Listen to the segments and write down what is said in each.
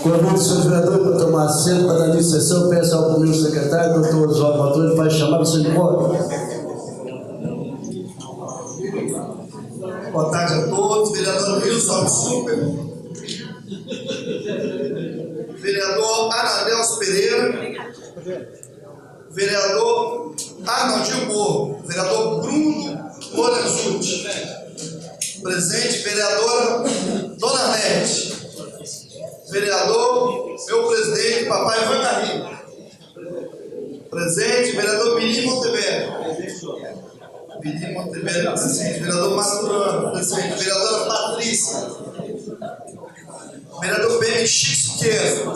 Convido o senhor vereador para tomar assento para dar iniciação. Peço ao primeiro secretário, doutor Oswaldo Matheus, para chamar o senhor de volta. Boa tarde a todos. Vereador Wilson Super. Vereador Anadelso Pereira. Vereador Arnaldinho Borgo. Vereador Bruno Lorenzucci. Presente, vereadora Dona Nete. Vereador, meu presidente, papai Ivan Carrinho. Presente, vereador Bili Monteverdi. Bili Monteverdi, presente. Vereador Maturano, presente. Vereadora Patrícia. Vereador PM Chico Siqueira.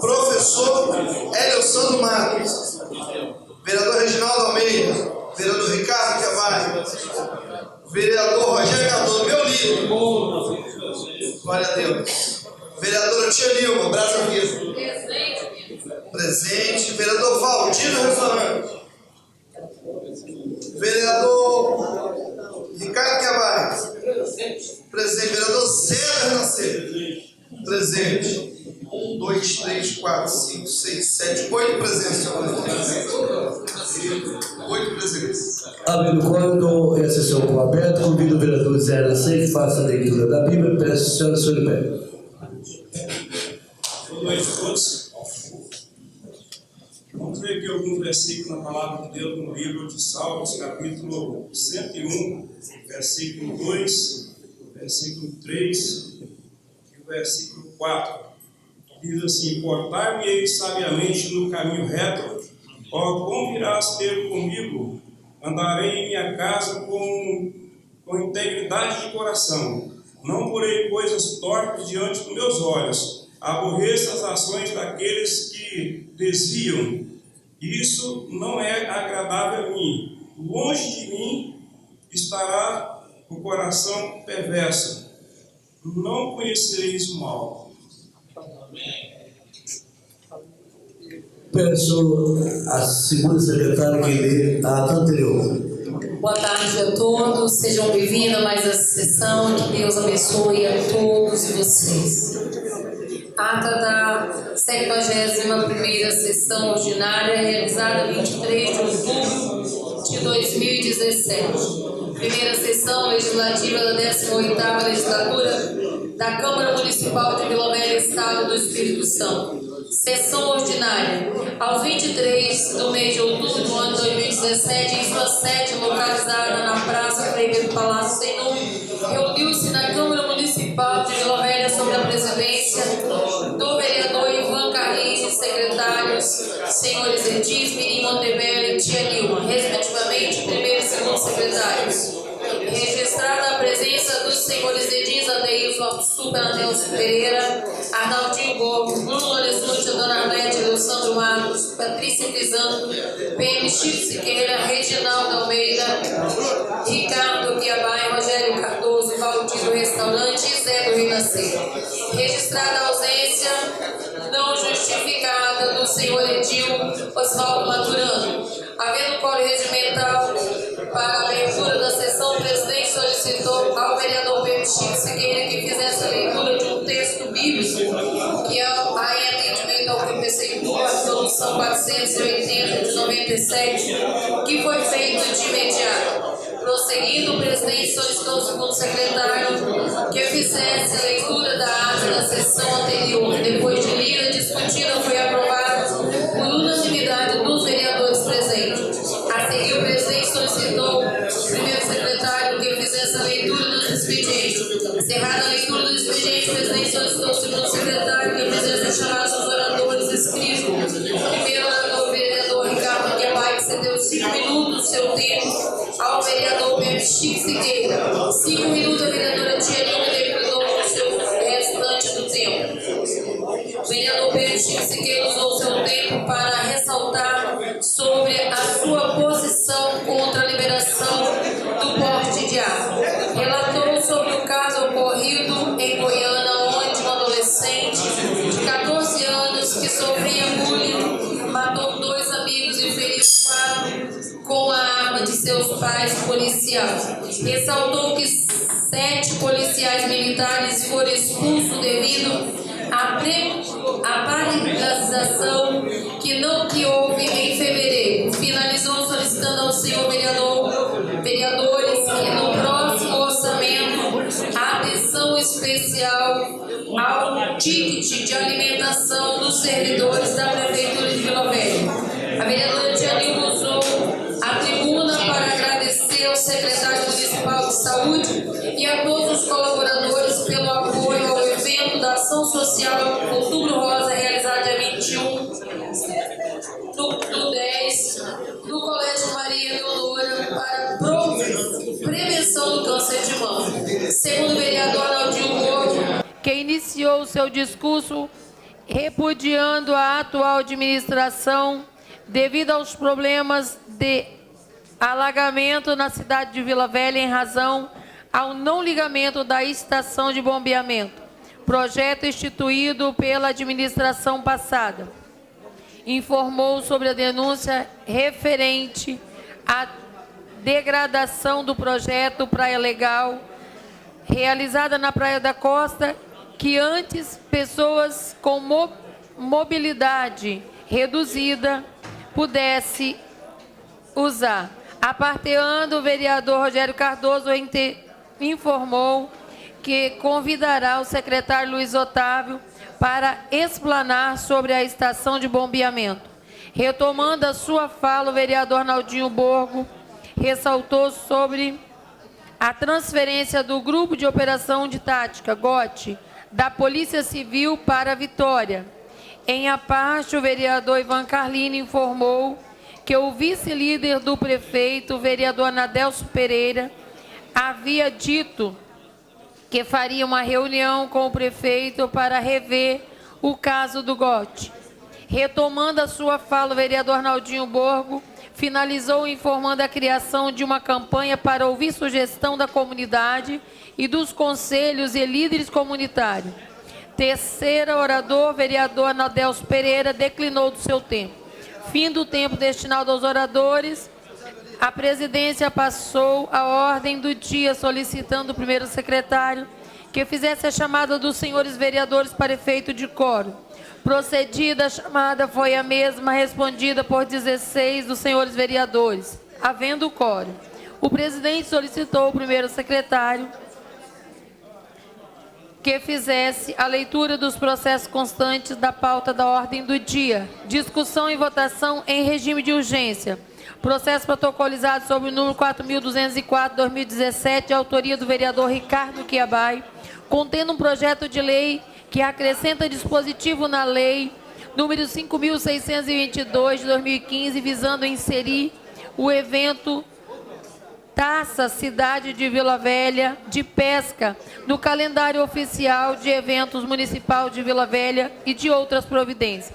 Professor Hélio Sandro Marques. Vereador Reginaldo Almeida. Vereador Ricardo Cavalli. Vereador Rogério Cardoso, meu livro. Glória a Deus. Vereadora Tia Nilma, Brasa Viva. Presente. Vereador Valdino Restaurante. Vereador Ricardo Cavalli. Presente. Vereador Zé Renascer. Presente. 1, 2, 3, 4, 5, 6, 7, 8 presentes, senhor presidente. 8 presentes. Havendo quando a sessão for aberta, convido o vereador Zé Renascer que faça a leitura da Bíblia. Peço ao senhor de pé. Boa noite a todos. Vamos ver aqui alguns versículos na palavra de Deus no livro de Salmos, capítulo 101, versículo 2, versículo 3 e o versículo 4. Diz assim: portar-me-ei sabiamente no caminho reto, ó, como virás ter comigo? Andarei em minha casa com integridade de coração. Não porei coisas torpes diante dos meus olhos. Aborreço as ações daqueles que desviam. Isso não é agradável a mim. Longe de mim estará o coração perverso. Não conhecereis o mal. Peço à segunda secretária que lê a ata anterior. Boa tarde a todos, sejam bem-vindos a mais essa sessão, que Deus abençoe a todos vocês. Ata da 71ª sessão ordinária, realizada 23 de outubro de 2017. Primeira sessão legislativa da 18ª legislatura da Câmara Municipal de Vila Velha, Estado do Espírito Santo. Sessão ordinária. Aos 23 do mês de outubro do ano 2017, em sua sede localizada na Praça Freire do Palácio Sem Número, reuniu-se na Câmara Municipal de Vila Velha, sob a presidência do vereador Ivan Carrinho e secretários, senhores Edis, Bili Monteverdi e Tia Nilma, respectivamente, primeiro e segundo secretários. Registrada a presença dos senhores Edis Adeilson Super Anadelso Pereira, Arnaldinho Borgo, Bruno Lorenzucci, Dona Arlete, Sandro Marcos, Patrícia Crisano, PM Chico Siqueira, Reginaldo Almeida, Ricardo Guiabai, Rogério Cardoso, Valdir do Restaurante e Zé do Renascer. Registrada a ausência não justificada do senhor Edil Oswaldo Maturano. Havendo quórum regimental para a abertura da sessão, o presidente solicitou ao vereador Pedro Chico Siqueira que fizesse a leitura de um texto bíblico que é em atendimento ao PPC, a resolução 480 de 97, que foi feito de imediato. Prosseguindo, o presidente solicitou ao segundo secretário que fizesse a leitura da ata da sessão anterior. Depois de lida, discutida, foi aprovada por unanimidade dos vereadores presentes. A seguir, o presidente solicitou ao primeiro secretário que fizesse a leitura dos expedientes. Encerrada a leitura do expediente, o presidente solicitou ao segundo secretário que fizesse a chamada dos oradores escritos. O primeiro orador, o vereador Ricardo Guiabai, que cedeu 5 minutos do seu tempo ao vereador Pedro Chico Siqueira. 5 minutos a vereadora Tia Nilma decretou o seu restante do tempo. O vereador Pedro Chico Siqueira usou seu tempo para ressaltar sobre a sua posição contra a liberação do porte de arma. Relatou sobre o caso ocorrido em Goiânia, onde um adolescente de 14 anos que sofria bullying matou 2 amigos e feriu 4 com a arma de seus pais policiais. Ressaltou que 7 policiais militares foram expulsos devido à a paralisação que houve em fevereiro. Finalizou solicitando ao senhor vereadores que no próximo orçamento atenção especial ao ticket de alimentação dos servidores da Prefeitura de Vila Velha. A vereadora Tianil usou a tribuna para agradecer ao secretário municipal de saúde e a todos os colaboradores pelo apoio ao evento da Ação Social Outubro Rosa, realizado dia 21 do 10, no Colégio Maria Leonora, para prevenção do câncer de mama. Segundo o vereador Arnaldinho Borgo, que iniciou o seu discurso repudiando a atual administração devido aos problemas de alagamento na cidade de Vila Velha em razão ao não ligamento da estação de bombeamento, projeto instituído pela administração passada. Informou sobre a denúncia referente à degradação do projeto Praia Legal, realizada na Praia da Costa, que antes pessoas com mobilidade reduzida pudesse usar. Aparteando, o vereador Rogério Cardoso informou que convidará o secretário Luiz Otávio para explanar sobre a estação de bombeamento. Retomando a sua fala, o vereador Arnaldinho Borgo ressaltou sobre a transferência do Grupo de Operação de Tática, GOT, da Polícia Civil para Vitória. Em a parte, o vereador Ivan Carlini informou que o vice-líder do prefeito, o vereador Anadelso Pereira, havia dito que faria uma reunião com o prefeito para rever o caso do GOT. Retomando a sua fala, o vereador Arnaldinho Borgo finalizou informando a criação de uma campanha para ouvir sugestão da comunidade e dos conselhos e líderes comunitários. Terceiro orador, vereador Anadelso Pereira, declinou do seu tempo. Fim do tempo destinado aos oradores, a presidência passou a ordem do dia solicitando o primeiro secretário que fizesse a chamada dos senhores vereadores para efeito de quórum. Procedida a chamada, foi a mesma respondida por 16 dos senhores vereadores, havendo quórum. O presidente solicitou ao primeiro secretário que fizesse a leitura dos processos constantes da pauta da ordem do dia. Discussão e votação em regime de urgência. Processo protocolizado sobre o número 4.204/2017, de autoria do vereador Ricardo Quiabai, contendo um projeto de lei que acrescenta dispositivo na lei número 5.622 de 2015, visando inserir o evento Taça Cidade de Vila Velha de Pesca no calendário oficial de eventos municipal de Vila Velha e de outras providências.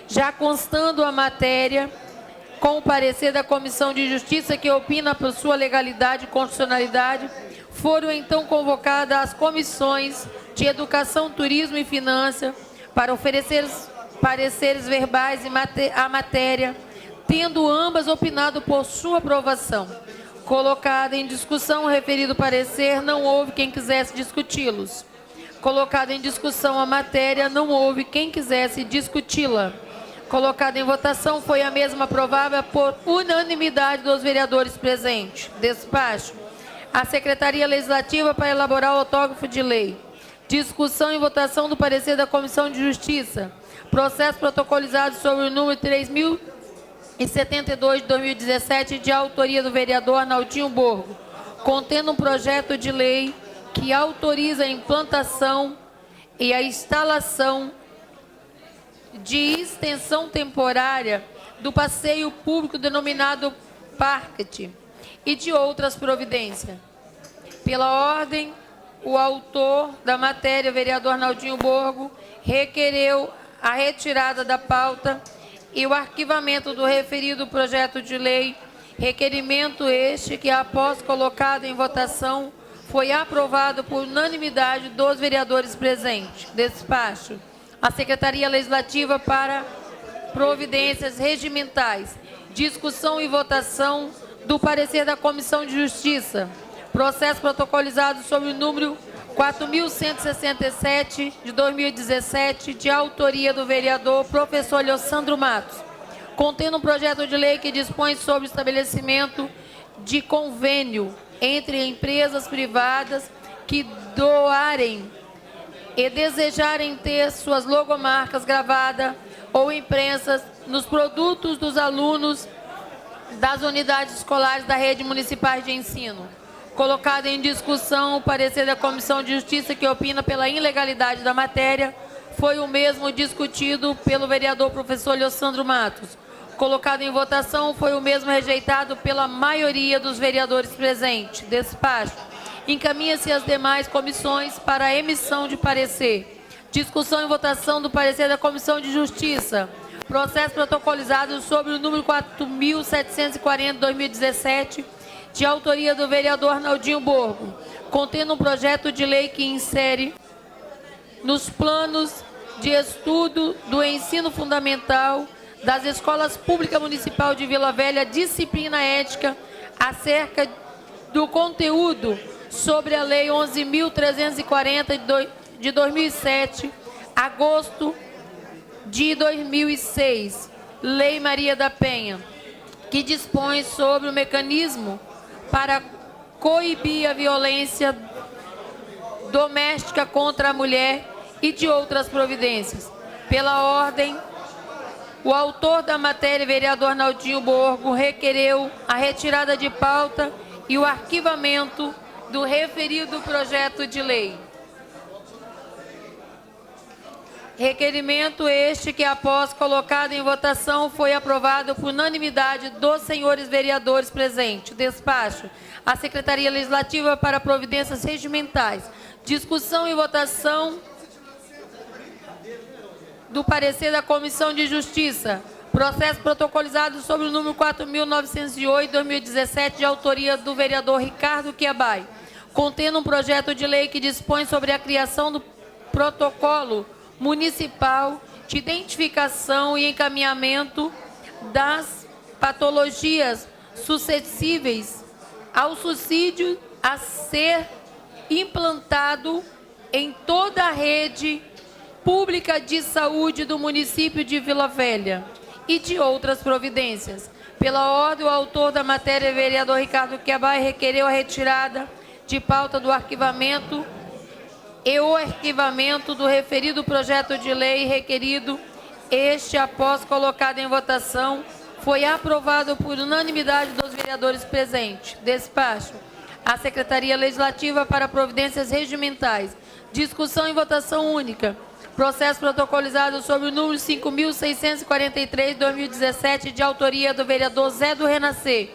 Já constando a matéria, com o parecer da Comissão de Justiça, que opina por sua legalidade e constitucionalidade, foram então convocadas as comissões de Educação, Turismo e Finanças para oferecer pareceres verbais à matéria, tendo ambas opinado por sua aprovação. Colocado em discussão o referido parecer, não houve quem quisesse discuti-los. Colocado em discussão a matéria, não houve quem quisesse discuti-la. Colocado em votação, foi a mesma aprovada por unanimidade dos vereadores presentes. Despacho. A Secretaria Legislativa para elaborar o autógrafo de lei. Discussão e votação do parecer da Comissão de Justiça. Processo protocolizado sobre o número 3.072 de 2017, de autoria do vereador Arnaldinho Borgo, contendo um projeto de lei que autoriza a implantação e a instalação de extensão temporária do passeio público denominado Parque e de outras providências. Pela ordem, o autor da matéria, o vereador Arnaldinho Borgo, requereu a retirada da pauta e o arquivamento do referido projeto de lei, requerimento este que, após colocado em votação, foi aprovado por unanimidade dos vereadores presentes. Despacho. A Secretaria Legislativa para Providências Regimentais. Discussão e votação do parecer da Comissão de Justiça. Processo protocolizado sobre o número 4.167, de 2017, de autoria do vereador professor Leosandro Matos, contendo um projeto de lei que dispõe sobre o estabelecimento de convênio entre empresas privadas que doarem e desejarem ter suas logomarcas gravadas ou impressas nos produtos dos alunos das unidades escolares da rede municipal de ensino. Colocado em discussão o parecer da Comissão de Justiça, que opina pela ilegalidade da matéria, foi o mesmo discutido pelo vereador professor Leosandro Matos. Colocado em votação, foi o mesmo rejeitado pela maioria dos vereadores presentes. Despacho. Encaminha-se às demais comissões para a emissão de parecer. Discussão e votação do parecer da Comissão de Justiça. Processo protocolizado sobre o número 4.740/2017, de autoria do vereador Arnaldinho Borgo, contendo um projeto de lei que insere nos planos de estudo do ensino fundamental das escolas públicas municipais de Vila Velha disciplina ética acerca do conteúdo sobre a Lei 11.340 de 2007, agosto de 2006, Lei Maria da Penha, que dispõe sobre o mecanismo para coibir a violência doméstica contra a mulher e de outras providências. Pela ordem, o autor da matéria, vereador Arnaldinho Borgo, requereu a retirada de pauta e o arquivamento do referido projeto de lei. Requerimento este que, após colocado em votação, foi aprovado por unanimidade dos senhores vereadores presentes. Despacho. A Secretaria Legislativa para Providências Regimentais. Discussão e votação do parecer da Comissão de Justiça. Processo protocolizado sobre o número 4.908/2017, de autoria do vereador Ricardo Quiabai, contendo um projeto de lei que dispõe sobre a criação do protocolo municipal de identificação e encaminhamento das patologias suscetíveis ao suicídio a ser implantado em toda a rede pública de saúde do município de Vila Velha e de outras providências. Pela ordem, o autor da matéria, vereador Ricardo Quiabai, requereu a retirada de pauta do arquivamento e o arquivamento do referido projeto de lei requerido. Este, após colocado em votação, foi aprovado por unanimidade dos vereadores presentes. Despacho. A Secretaria Legislativa para Providências Regimentais. Discussão e votação única. Processo protocolizado sobre o número 5.643/2017, de autoria do vereador Zé do Renascer,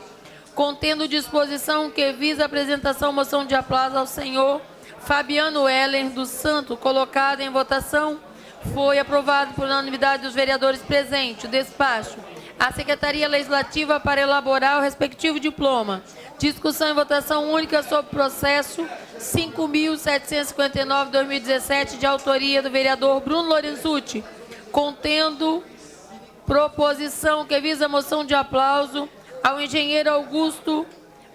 contendo disposição que visa a apresentação moção de aplauso ao senhor Fabiano Heller dos Santos, colocado em votação, foi aprovado por unanimidade dos vereadores presentes. Despacho. A Secretaria Legislativa para elaborar o respectivo diploma. Discussão e votação única sobre o processo 5.759/2017, de autoria do vereador Bruno Lorenzutti, contendo proposição que visa a moção de aplauso ao engenheiro Augusto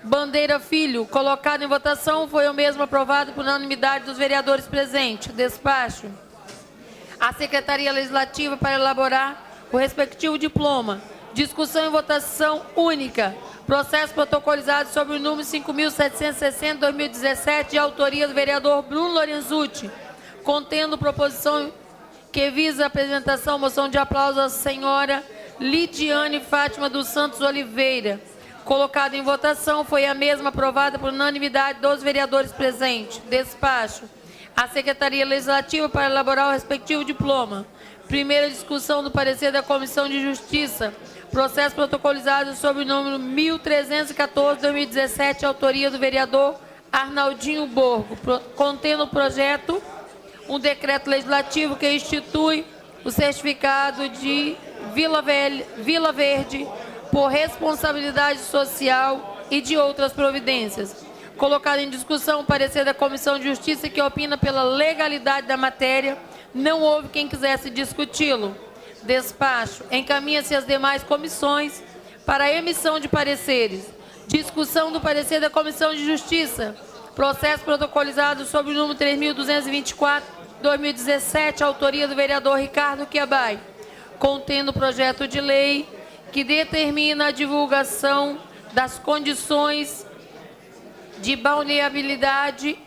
Bandeira Filho, colocado em votação, foi o mesmo aprovado por unanimidade dos vereadores presentes. Despacho. A Secretaria Legislativa para elaborar o respectivo diploma. Discussão e votação única. Processo protocolizado sobre o número 5.760/2017, de autoria do vereador Bruno Lorenzutti, contendo proposição que visa a apresentação, moção de aplauso à senhora Lidiane Fátima dos Santos Oliveira. Colocado em votação, foi a mesma aprovada por unanimidade dos vereadores presentes. Despacho. A Secretaria Legislativa para elaborar o respectivo diploma. Primeira discussão do parecer da Comissão de Justiça. Processo protocolizado sobre o número 1.314/2017, autoria do vereador Arnaldinho Borgo, contendo o projeto, um decreto legislativo que institui o certificado de Vila Verde por responsabilidade social e de outras providências. Colocado em discussão o parecer da Comissão de Justiça, que opina pela legalidade da matéria, não houve quem quisesse discuti-lo. Despacho. Encaminha-se às demais comissões para a emissão de pareceres. Discussão do parecer da Comissão de Justiça. Processo protocolizado sob o número 3.224/2017, autoria do vereador Ricardo Quiabai, contendo o projeto de lei que determina a divulgação das condições de balneabilidade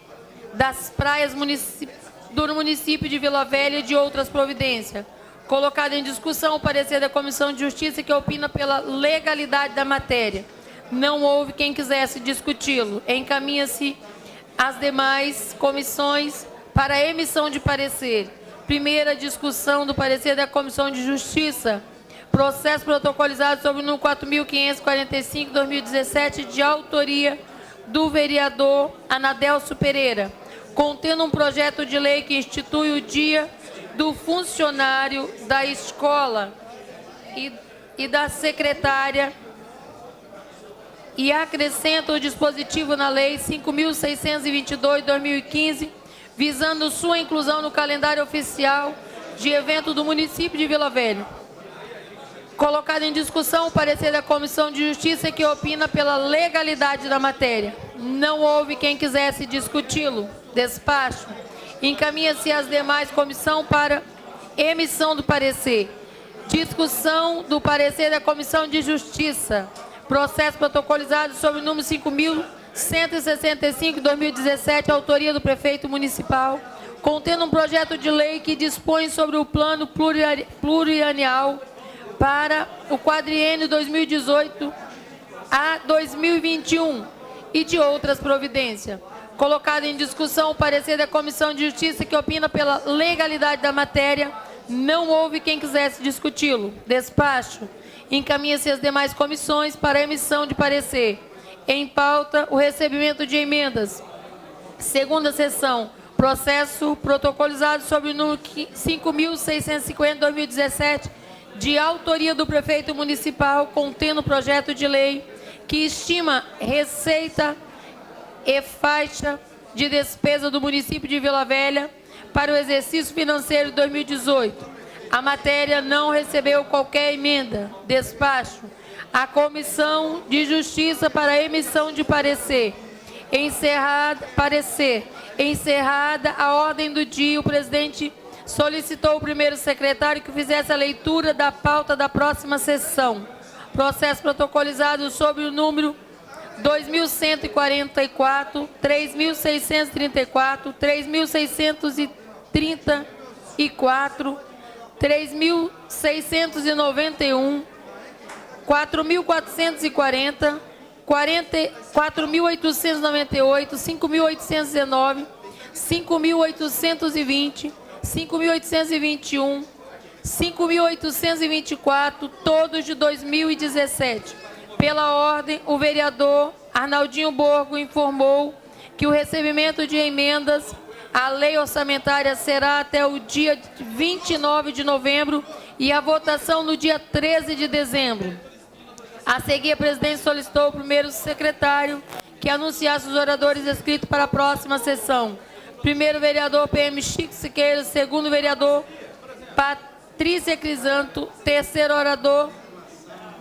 das praias do município de Vila Velha e de outras providências. Colocado em discussão o parecer da Comissão de Justiça, que opina pela legalidade da matéria. Não houve quem quisesse discuti-lo. Encaminha-se às demais comissões para a emissão de parecer. Primeira discussão do parecer da Comissão de Justiça. Processo protocolizado sob o número 4.545/2017, de autoria do vereador Anadelso Pereira, contendo um projeto de lei que institui o Dia do Funcionário da Escola e da Secretária e acrescenta o dispositivo na Lei 5.622/2015, visando sua inclusão no calendário oficial de evento do município de Vila Velha. Colocado em discussão o parecer da Comissão de Justiça, que opina pela legalidade da matéria. Não houve quem quisesse discuti-lo. Despacho. Encaminha-se às demais comissões para emissão do parecer. Discussão do parecer da Comissão de Justiça. Processo protocolizado sob o número 5.165/2017, autoria do prefeito municipal, contendo um projeto de lei que dispõe sobre o plano plurianual para o quadriênio 2018 a 2021 e de outras providências. Colocado em discussão o parecer da Comissão de Justiça, que opina pela legalidade da matéria. Não houve quem quisesse discuti-lo. Despacho. Encaminha-se às demais comissões para emissão de parecer. Em pauta, o recebimento de emendas. Segunda sessão. Processo protocolizado sob o número 5.650/2017, de autoria do prefeito municipal, contendo projeto de lei que estima receita e faixa de despesa do município de Vila Velha para o exercício financeiro de 2018. A matéria não recebeu qualquer emenda. Despacho. A Comissão de Justiça para a emissão de parecer. Encerrada a ordem do dia, o presidente solicitou o primeiro secretário que fizesse a leitura da pauta da próxima sessão. Processo protocolizado sobre o número 2.144, 3.634, 3.634, 3.691, 4.440, 4.898, 5.819, 5.820, 5.821, 5.824, todos de 2017. Pela ordem, o vereador Arnaldinho Borgo informou que o recebimento de emendas à lei orçamentária será até o dia 29 de novembro e a votação no dia 13 de dezembro. A seguir, a presidente solicitou ao primeiro secretário que anunciasse os oradores inscritos para a próxima sessão. Primeiro vereador PM Chico Siqueira, segundo vereador Patrícia Crisanto, terceiro orador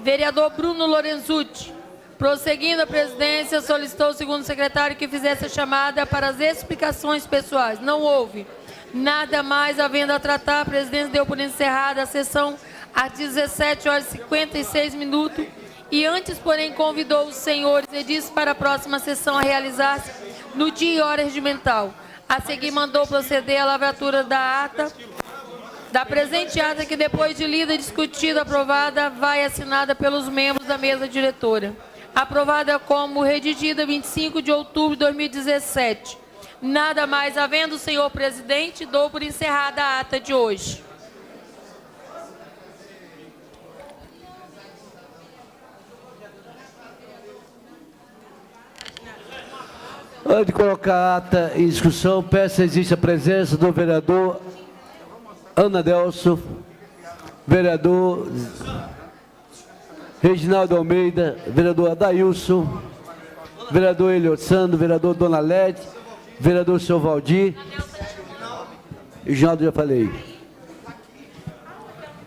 vereador Bruno Lorenzucci. Prosseguindo, a presidência solicitou ao segundo secretário que fizesse a chamada para as explicações pessoais. Não houve. Nada mais havendo a tratar, a presidência deu por encerrada a sessão às 17h56 e antes, porém, convidou os senhores e disse para a próxima sessão a realizar-se no dia e hora regimental. A seguir, mandou proceder à lavratura da ata, da presente ata, que depois de lida, discutida, aprovada, vai assinada pelos membros da mesa diretora. Aprovada como redigida 25 de outubro de 2017. Nada mais havendo, senhor presidente, dou por encerrada a ata de hoje. Antes de colocar a ata em discussão, peço existe a presença do vereador Anadelso, vereador Reginaldo Almeida, vereador Adailson, vereador Eliosando, vereador Dona Lede, vereador Seu Valdir, Reginaldo já falei,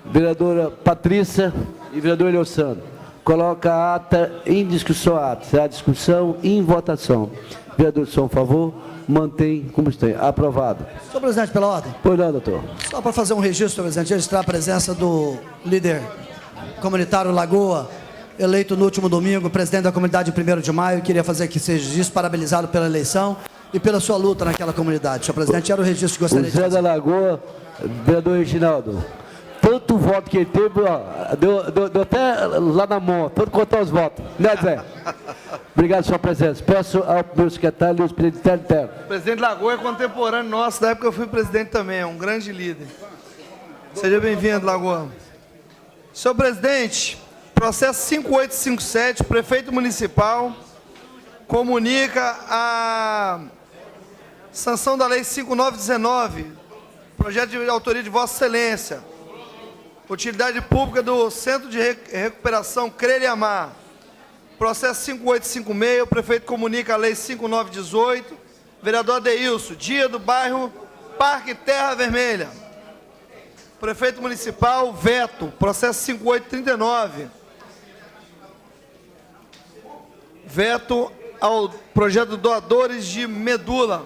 vereadora Patrícia e vereador Eliosando. Coloca a ata em discussão, será discussão em votação. Vereadores são a favor, mantém como está. Aprovado. Senhor presidente, pela ordem. Pois não, doutor. Só para fazer um registro, senhor presidente, registrar a presença do líder comunitário Lagoa, eleito no último domingo, presidente da comunidade de 1º de maio. Queria fazer aqui esse registro, parabenizá-lo pela eleição e pela sua luta naquela comunidade. Senhor presidente, era o registro que O gostaria de Zé da fazer. Lagoa, vereador Reginaldo. Tanto voto que ele teve, ó, deu até lá na mão, todo contar os votos. Né, Zé? Obrigado pela sua presença. Peço ao meu secretário Luiz Pereira Interno. O presidente Lagoa é contemporâneo nosso, da época que eu fui presidente também, é um grande líder. Seja bem-vindo, Lagoa. Senhor presidente, processo 5857, prefeito municipal comunica a sanção da lei 5919, projeto de autoria de Vossa Excelência, utilidade pública do Centro de Recuperação Crelhamar. Processo 5856, o prefeito comunica a lei 5918, vereador Adeilson, dia do bairro Parque Terra Vermelha. Prefeito municipal, veto, processo 5839. Veto ao projeto doadores de medula.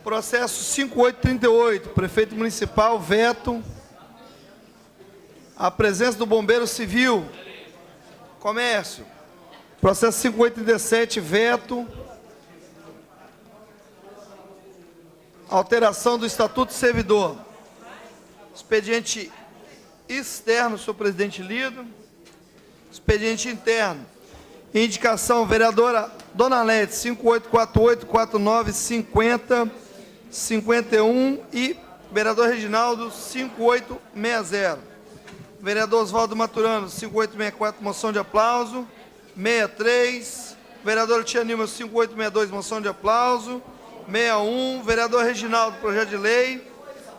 Processo 5838, prefeito municipal, veto. A presença do bombeiro civil. Comércio. Processo 5837, veto. Alteração do Estatuto do Servidor. Expediente externo, senhor presidente lido. Expediente interno. Indicação, vereadora Dona Lete, 5848, 49, 50, 51 e vereador Reginaldo, 5860. Vereador Oswaldo Maturano, 5864, moção de aplauso. 63. Vereador Tia Nilma, 5862, moção de aplauso. 61. Vereador Reginaldo, projeto de lei.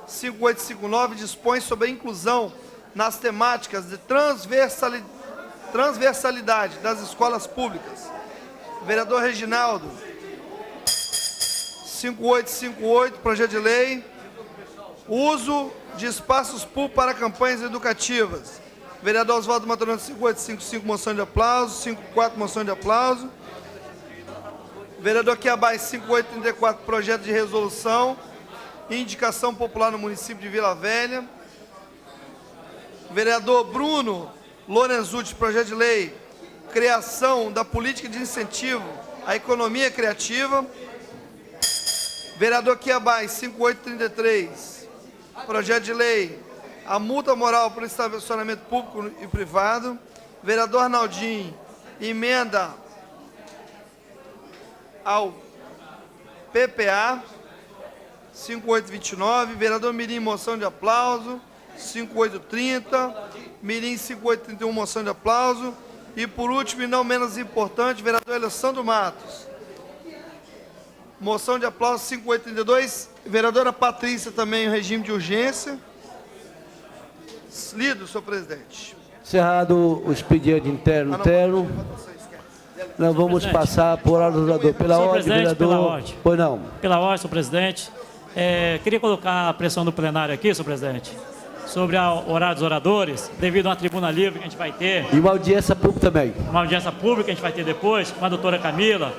5859, dispõe sobre a inclusão nas temáticas de transversalidade das escolas públicas. Vereador Reginaldo, 5858, projeto de lei. Uso de espaços públicos para campanhas educativas. Vereador Oswaldo Maturano, 5855, moção de aplauso. 54, moção de aplauso. Vereador Quiabás, 5834, projeto de resolução. Indicação popular no município de Vila Velha. Vereador Bruno Lorenzucci, projeto de lei. Criação da política de incentivo à economia criativa. Vereador Quiabás, 5833. Projeto de lei, a multa moral por estacionamento público e privado. Vereador Arnaldinho, emenda ao PPA, 5829. Vereador Mirim, moção de aplauso, 5830. Mirim, 5831, moção de aplauso. E por último, e não menos importante, vereador Alessandro Matos. Moção de aplauso 5832. Vereadora Patrícia também, em regime de urgência. Lido, senhor presidente. Encerrado o expediente interno. Nós vamos passar por ordem do vereador. Pela Senhor ordem, presidente, vereador. pela ordem. Pois não. Pela ordem, senhor presidente. Queria colocar a pressão do plenário aqui, senhor presidente, sobre o horário dos oradores, devido a uma tribuna livre que a gente vai ter, E uma audiência pública também. uma audiência pública que a gente vai ter depois, com a doutora Camila,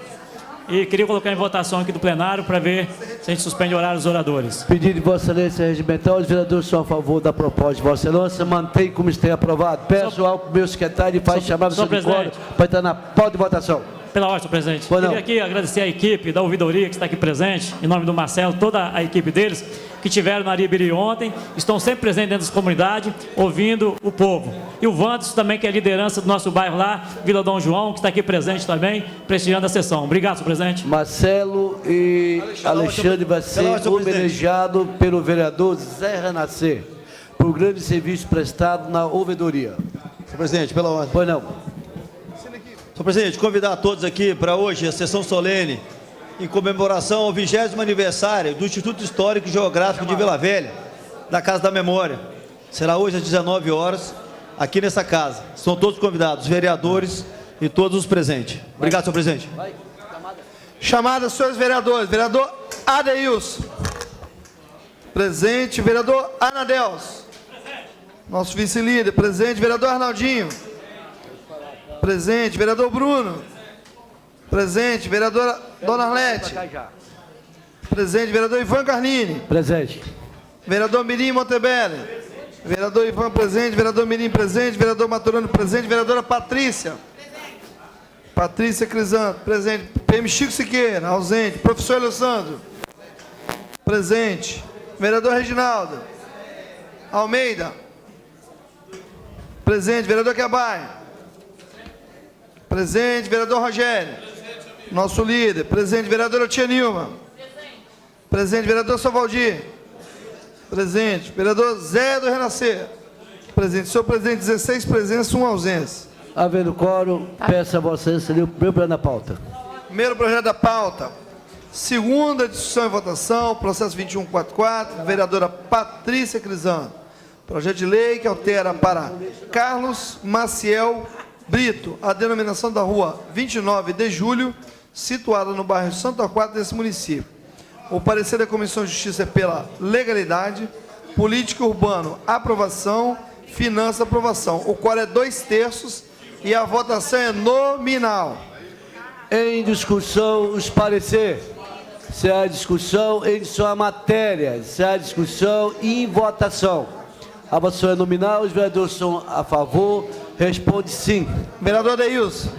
e queria colocar em votação aqui do plenário para ver se a gente suspende o horário dos oradores. Pedido de Vossa Excelência regimental, os vereadores são a favor da proposta de Vossa Excelência, mantém como está aprovado. Peço ao meu secretário e faz chamar o senhor seu quórum presidente. para entrar na pauta de votação. Pela ordem, senhor presidente. Pois não. Queria aqui agradecer a equipe da ouvidoria que está aqui presente, em nome do Marcelo, toda a equipe deles, que tiveram na Aribiri ontem, estão sempre presentes dentro das comunidades, ouvindo o povo. E o Vantos também, que é a liderança do nosso bairro lá, Vila Dom João, que está aqui presente também, prestigiando a sessão. Obrigado, senhor presidente. Marcelo e Alexandre vai ser Pela ordem, senhor presidente. homenageado pelo vereador Zé Renascer, por grande serviço prestado na ouvidoria. Senhor presidente, pela ordem. Pois não. Senhor presidente, convidar a todos aqui para hoje a sessão solene em comemoração ao 20º aniversário do Instituto Histórico e Geográfico de Vila Velha, da Casa da Memória. Será hoje às 19 horas, aqui nessa casa. São todos convidados, vereadores e todos os presentes. Obrigado, senhor presidente. Chamada, senhores vereadores. Vereador Adeilson. Presente. Vereador Anadelso. Nosso vice-líder. Presente. Vereador Arnaldinho. Presente. Vereador Bruno. Presente. Vereadora Dona Arlete. Presente. Vereador Ivan Carlini. Presente. Vereador Mirim Montebelli. Vereador Ivan presente. Vereador Mirim presente. Vereador Maturano presente. Vereadora Patrícia. Patrícia Crisanto. Presente. PM Chico Siqueira. Ausente. Professor Alessandro. Presente. Vereador Reginaldo Almeida. Presente. Vereador Quebai. Presente. Vereador Rogério. Nosso líder. Presente. Vereadora Tia Nilma. Presente. Vereador Savaldir. Presente. Vereador Zé do Renascer. Presente. Senhor presidente, 16 presenças, 1 ausência. Havendo quórum, peço a Vossa Excelência o primeiro projeto da pauta. Primeiro projeto da pauta. Segunda discussão e votação, processo 2144, vereadora Patrícia Crisanto. Projeto de lei que altera para Carlos Maciel Brito a denominação da rua 29 de Julho, situada no bairro Santo Torquato desse município. O parecer da Comissão de Justiça é pela legalidade, política e urbano, aprovação, finança, aprovação. O qual é 2/3 e a votação é nominal. Em discussão, os pareceres. Se há discussão, em sua matéria. Se há discussão, em votação. A votação é nominal, os vereadores são a favor. Responde sim. Vereador Adeilson.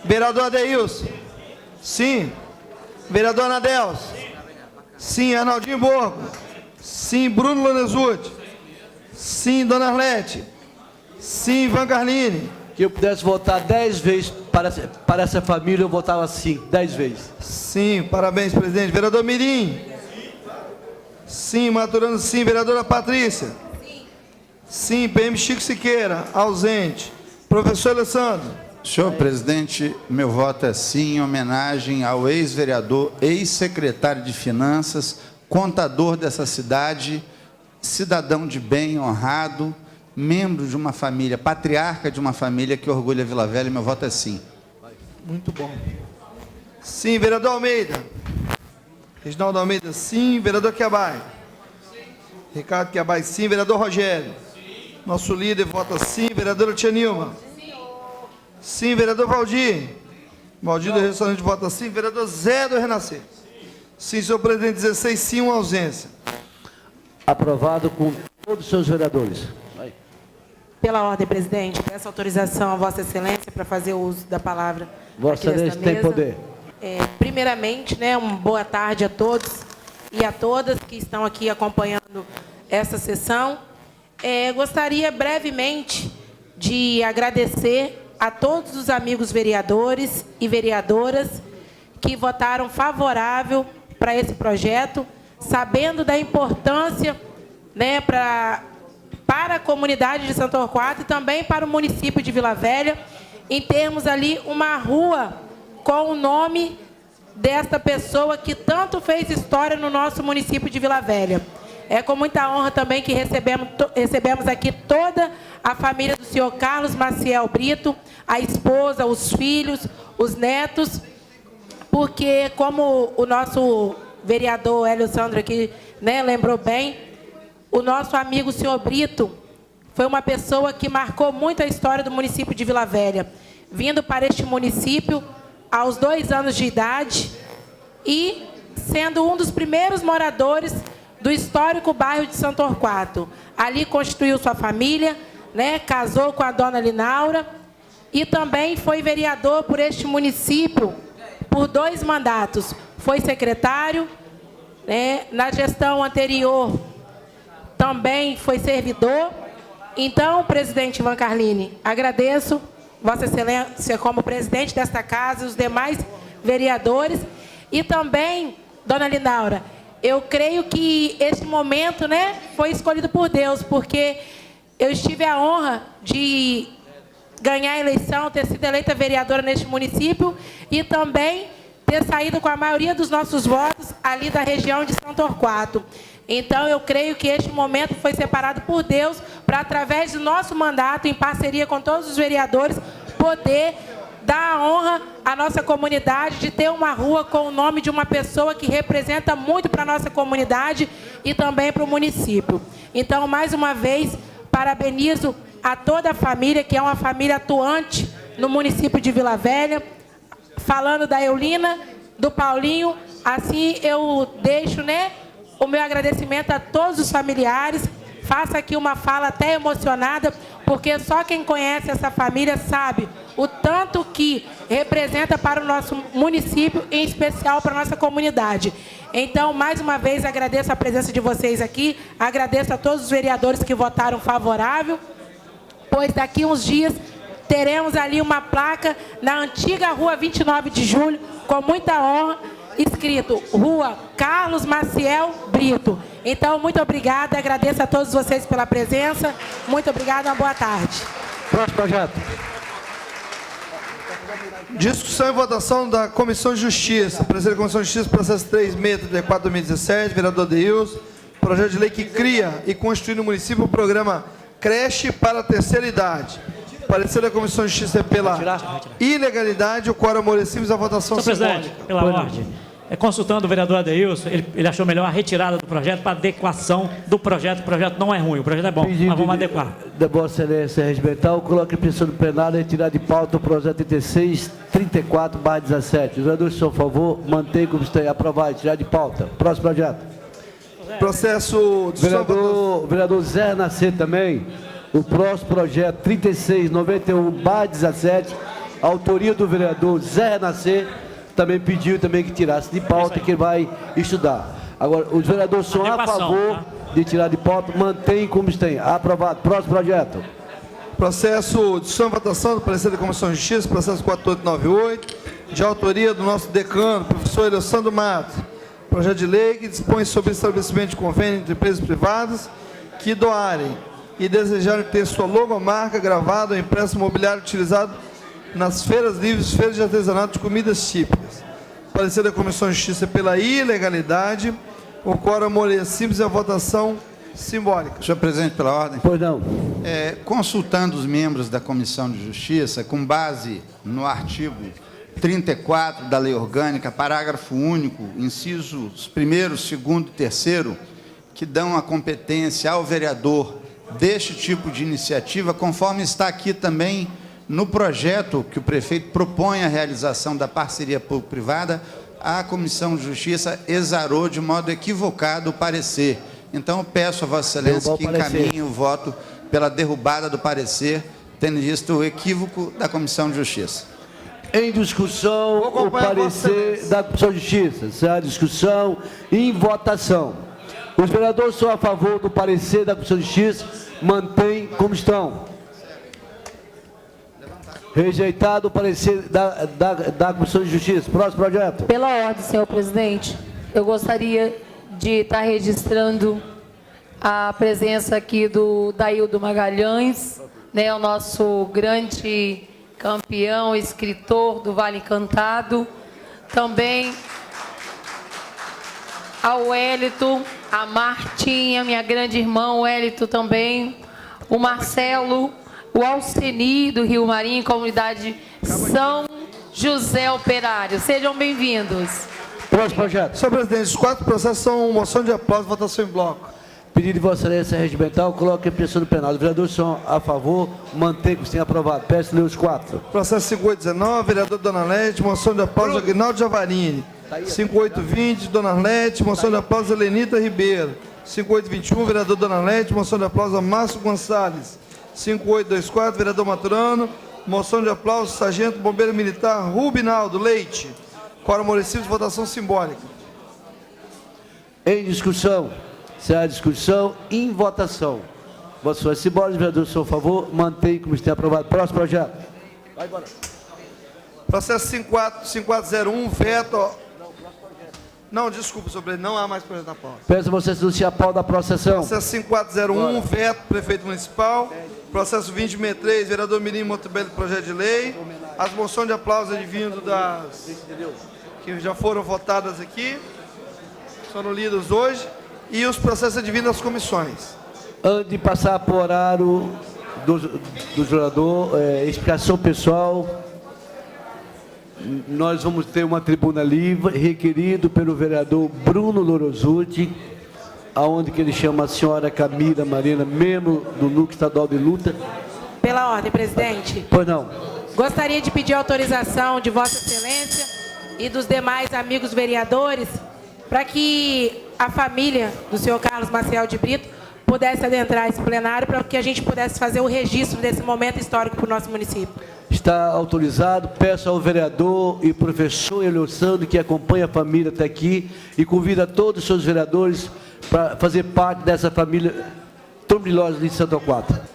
Vereador Adeilson. Sim. Vereador Anadelso. Sim. Arnaldinho Borgo. Sim. Bruno Lonezuti. Sim. Dona Arlete. Sim. Ivan Carlini. Que eu pudesse votar 10 vezes para essa família, eu votava sim, 10 vezes. Sim. Parabéns, presidente. Vereador Mirim. Sim. Maturano, sim. Vereadora Patrícia. Sim. PM Chico Siqueira. Ausente. Professor Alessandro. Senhor presidente, meu voto é sim, em homenagem ao ex-vereador, ex-secretário de Finanças, contador dessa cidade, cidadão de bem, honrado, membro de uma família, patriarca de uma família que orgulha Vila Velha. Meu voto é sim. Muito bom. Sim. Vereador Almeida. Reginaldo Almeida, sim. Vereador Quebai. Ricardo Quebai, sim. Vereador Rogério. Nosso líder vota sim. Vereadora Tia Nilma. Sim. Vereador Valdir. Valdir do Restaurante vota sim. Vereador Zé do Renascer. Sim, senhor presidente, 16 sim, 1 ausência. Aprovado com todos os seus vereadores. Vai. Pela ordem, presidente, peço autorização a Vossa Excelência para fazer o uso da palavra. Vossa Excelência tem poder. Primeiramente, uma boa tarde a todos e a todas que estão aqui acompanhando essa sessão. Gostaria brevemente de agradecer a todos os amigos vereadores e vereadoras que votaram favorável para esse projeto, sabendo da importância para a comunidade de Santo Torquato e também para o município de Vila Velha, em termos ali uma rua com o nome desta pessoa que tanto fez história no nosso município de Vila Velha. É com muita honra também que recebemos aqui toda a família do senhor Carlos Maciel Brito, a esposa, os filhos, os netos, porque, como o nosso vereador Hélio Sandro aqui lembrou bem, o nosso amigo senhor Brito foi uma pessoa que marcou muito a história do município de Vila Velha, vindo para este município aos 2 anos de idade e sendo um dos primeiros moradores do histórico bairro de Santo Torquato. Ali constituiu sua família, casou com a dona Linaura e também foi vereador por este município por 2 mandatos. Foi secretário, na gestão anterior também foi servidor. Então, presidente Ivan Carlini, agradeço Vossa Excelência como presidente desta casa, os demais vereadores e também, dona Linaura, eu creio que esse momento, foi escolhido por Deus, porque eu tive a honra de ganhar a eleição, ter sido eleita vereadora neste município e também ter saído com a maioria dos nossos votos ali da região de Santo Torquato. Então, eu creio que este momento foi separado por Deus para, através do nosso mandato, em parceria com todos os vereadores, poder dar a honra à nossa comunidade de ter uma rua com o nome de uma pessoa que representa muito para a nossa comunidade e também para o município. Então, mais uma vez, parabenizo a toda a família, que é uma família atuante no município de Vila Velha, falando da Eulina, do Paulinho. Assim eu deixo, né, o meu agradecimento a todos os familiares. Faço aqui uma fala até emocionada, porque só quem conhece essa família sabe o tanto que representa para o nosso município, em especial para a nossa comunidade. Então, mais uma vez, agradeço a presença de vocês aqui, agradeço a todos os vereadores que votaram favorável, pois daqui uns dias teremos ali uma placa na antiga Rua 29 de Julho, com muita honra, escrito Rua Carlos Maciel Brito. Então, muito obrigada, agradeço a todos vocês pela presença, muito obrigada, uma boa tarde. Próximo projeto. Discussão e votação da Comissão de Justiça. Presidente da Comissão de Justiça, processo 3634/2017, vereador Deilson. Projeto de lei que cria e constitui no município o programa Creche para a Terceira Idade. Parecer da Comissão de Justiça é pela ilegalidade. O quórum amolecível, a votação Senhor simbólica. presidente, pela ordem, consultando o vereador Adeilson, ele achou melhor a retirada do projeto para adequação do projeto. O projeto não é ruim, o projeto é bom, mas vamos adequar. Da Vossa Excelência regimental, coloque em petição do plenário retirar de pauta o projeto 3634/17. Os vereadores, por favor, mantém como está aprovado, tirar de pauta. Próximo projeto. Processo de Vereador Zé Renascer também. O próximo projeto 3691/17, autoria do vereador Zé Renascer, também pediu também que tirasse de pauta, que ele vai estudar. Agora, os vereadores são a favor de tirar de pauta, mantém como está. Aprovado. Próximo projeto. Processo de votação do parecer da Comissão de Justiça, processo 4898, de autoria do nosso decano, professor Eleussandro Matos. Projeto de lei que dispõe sobre estabelecimento de convênio entre empresas privadas que doarem e desejarem ter sua logomarca gravada ou impresso imobiliário utilizado nas feiras livres, feiras de artesanato de comidas típicas. Parecer da Comissão de Justiça pela ilegalidade. O quórum amolecível e a votação simbólica. Senhor presidente, pela ordem. Pois não. Consultando os membros da Comissão de Justiça, com base no artigo 34 da Lei Orgânica, parágrafo único, incisos 1º, 2º e 3º, que dão a competência ao vereador deste tipo de iniciativa, conforme está aqui também no projeto que o prefeito propõe a realização da parceria público-privada, a Comissão de Justiça exarou de modo equivocado o parecer. Então, eu peço a Vossa Excelência que encaminhe o voto pela derrubada do parecer, tendo visto o equívoco da Comissão de Justiça. Em discussão, o parecer da Comissão de Justiça. Será discussão em votação. Os vereadores são a favor do parecer da Comissão de Justiça, mantém como estão. Rejeitado o parecer da Comissão de Justiça. Próximo projeto. Pela ordem, senhor presidente, eu gostaria de estar registrando a presença aqui do Daildo Magalhães, né, o nosso grande campeão, escritor do Vale Encantado. Também ao Wellington, a Martinha, minha grande irmã, o Wellington também, o Marcelo, o Alceni do Rio Marinho, comunidade São José Operário. Sejam bem-vindos. Próximo projeto. Senhor presidente, os 4 processos são moção de aplauso e votação em bloco. Pedido de Vossa Excelência regimental, coloque em petição do plenário. Os vereadores são a favor, mantém como está aprovado. Peço ler os 4. Processo 5819, vereador Dona Lete, moção de aplauso Aguinaldo Javarini. 5820, Dona Lete, moção de aplauso Helenita Ribeiro. 5821, vereador Dona Lete, moção de aplauso Márcio Gonçalves. 5824, vereador Maturano, moção de aplauso Sargento Bombeiro Militar Rubinaldo Leite. Quórum amolecível, votação simbólica. Em discussão. Será discussão em votação. Votações simbólicas, vereadores, são a favor, mantém como está aprovado. Próximo projeto. Vai embora. Processo 5401, veto. Não, desculpa, sobre não há mais projeto na pauta. Peço a vocês anunciar a pauta da processão. Processo 5401, veto, prefeito municipal. Processo 2063, vereador Mirim Montebello, projeto de lei. As moções de aplauso advindo das que já foram votadas aqui, foram lidas hoje. E os processos advindo das comissões. Antes de passar para o horário do jogador, explicação pessoal, nós vamos ter uma tribuna livre, requerido pelo vereador Bruno Lorosuti, aonde que ele chama a senhora Camila Marina, membro do Núcleo Estadual de Luta. Pela ordem, presidente. Pois não. Gostaria de pedir autorização de Vossa Excelência e dos demais amigos vereadores para que a família do senhor Carlos Maciel de Brito pudesse adentrar esse plenário para que a gente pudesse fazer o registro desse momento histórico para o nosso município. Está autorizado. Peço ao vereador e professor Eliosando que acompanha a família até aqui e convida todos os seus vereadores para fazer parte dessa família tão brilhosa de Santo Torquato.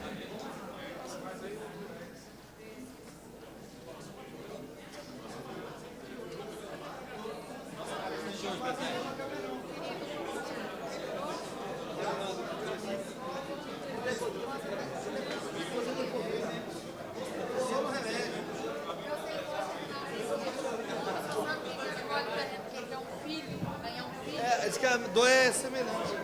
Diz que a dor é semelhante.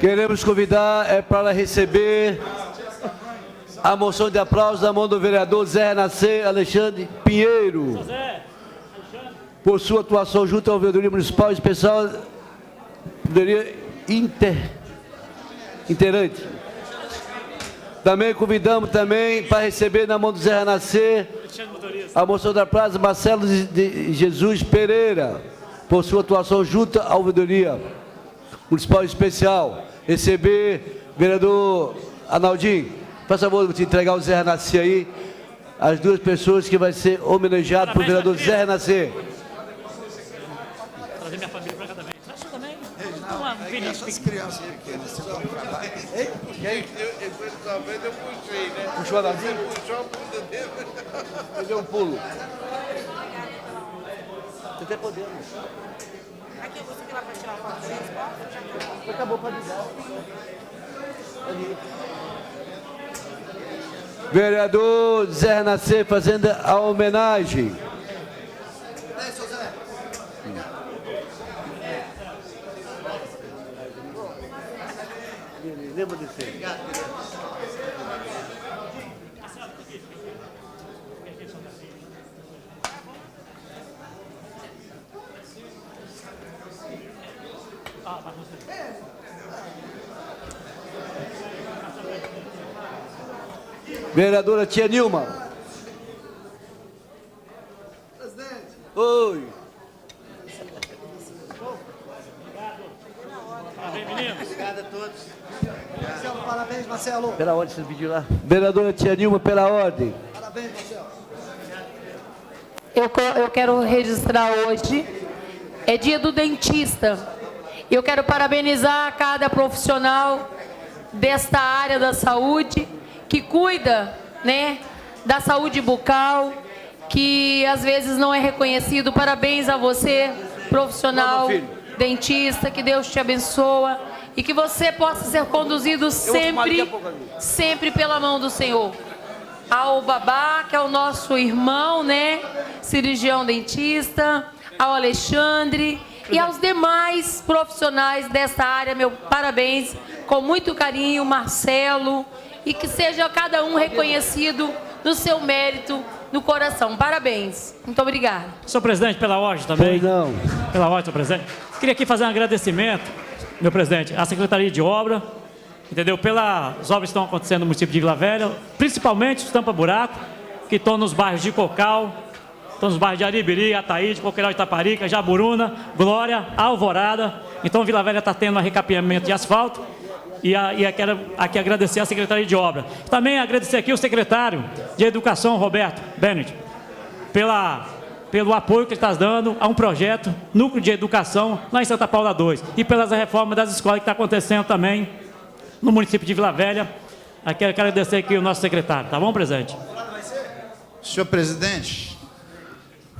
Queremos convidar para receber a moção de aplauso da mão do vereador Zé Renascer Alexandre Pinheiro, por sua atuação junto ao Vereadoria Municipal Especial Integrante. Também convidamos para receber na mão do Zé Renascer a moção da praça Marcelo de Jesus Pereira, por sua atuação junto ao Vereadoria Municipal Especial. Receber, vereador Arnaldinho, por favor, te entregar o Zé Renascer aí, as duas pessoas que vai ser homenageado por vereador Zé Renascer. Trazer minha família para cá também. Traz tu também. Essas crianças pequenas, você vai trabalhar. E aí? Talvez eu puxei, né? Puxou a Arnaldinho? Puxou a bunda dele. Eu dei um pulo. Até podemos. Aqui, você quer lá para tirar uma foto deles? Acabou para ligar. Vereador Zé Renascer fazendo a homenagem. Lembra de ser. Vereadora Tia Nilma. Presidente. Oi. Parabéns, meninos. Obrigado a todos. Marcelo, parabéns, Marcelo. Pela ordem, você pediu lá. Vereadora Tia Nilma, pela ordem. Parabéns, Marcelo. Eu quero registrar hoje, é dia do dentista. Eu quero parabenizar cada profissional desta área da saúde que cuida, né, da saúde bucal, que às vezes não é reconhecido. Parabéns a você, profissional dentista, que Deus te abençoa e que você possa ser conduzido sempre pela mão do Senhor. Ao Babá, que é o nosso irmão, né? Cirurgião dentista, ao Alexandre e aos demais profissionais desta área, meu parabéns, com muito carinho, Marcelo, e que seja cada um reconhecido no seu mérito, no coração. Parabéns. Muito obrigada. Senhor presidente, pela ordem também. Pois não. Pela ordem, senhor presidente. Queria aqui fazer um agradecimento, meu presidente, à Secretaria de Obra, entendeu? Pelas obras que estão acontecendo no município de Vila Velha, principalmente os tampa-buraco, que estão nos bairros de Cocal, estão nos bairros de Aribiri, Ataíde, Coqueiral de Itaparica, Jaburuna, Glória, Alvorada. Então, Vila Velha está tendo um recapeamento de asfalto. E quero aqui agradecer à Secretaria de Obra. Também agradecer aqui o secretário de Educação, Roberto Bennett, pelo apoio que ele está dando a um projeto, Núcleo de Educação, lá em Santa Paula 2. E pelas reformas das escolas que está acontecendo também no município de Vila Velha. Aqui eu quero agradecer aqui o nosso secretário. Tá bom, presidente? Senhor presidente,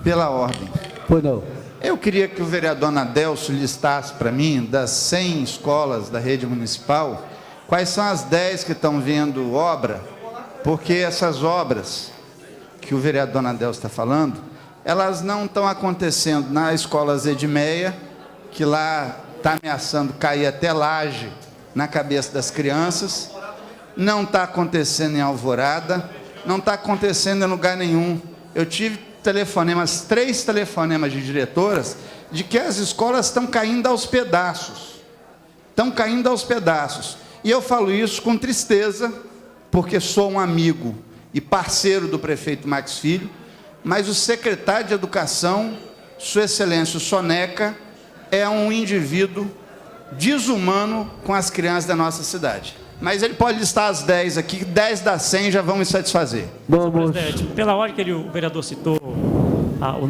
pela ordem. Pois não. Eu queria que o vereador Nadelso listasse para mim, das 100 escolas da rede municipal, quais são as 10 que estão vendo obra, porque essas obras que o vereador Nadelso está falando, elas não estão acontecendo na escola Zedmeia, que lá está ameaçando cair até laje na cabeça das crianças, não está acontecendo em Alvorada, não está acontecendo em lugar nenhum. Eu tive telefonemas, 3 telefonemas de diretoras, de que as escolas estão caindo aos pedaços. Estão caindo aos pedaços. E eu falo isso com tristeza, porque sou um amigo e parceiro do prefeito Max Filho, mas o secretário de Educação, Sua Excelência o Soneca, é um indivíduo desumano com as crianças da nossa cidade. Mas ele pode listar as 10 aqui, 10 das 100 já vão me satisfazer. Vamos. Presidente, pela ordem que o vereador citou o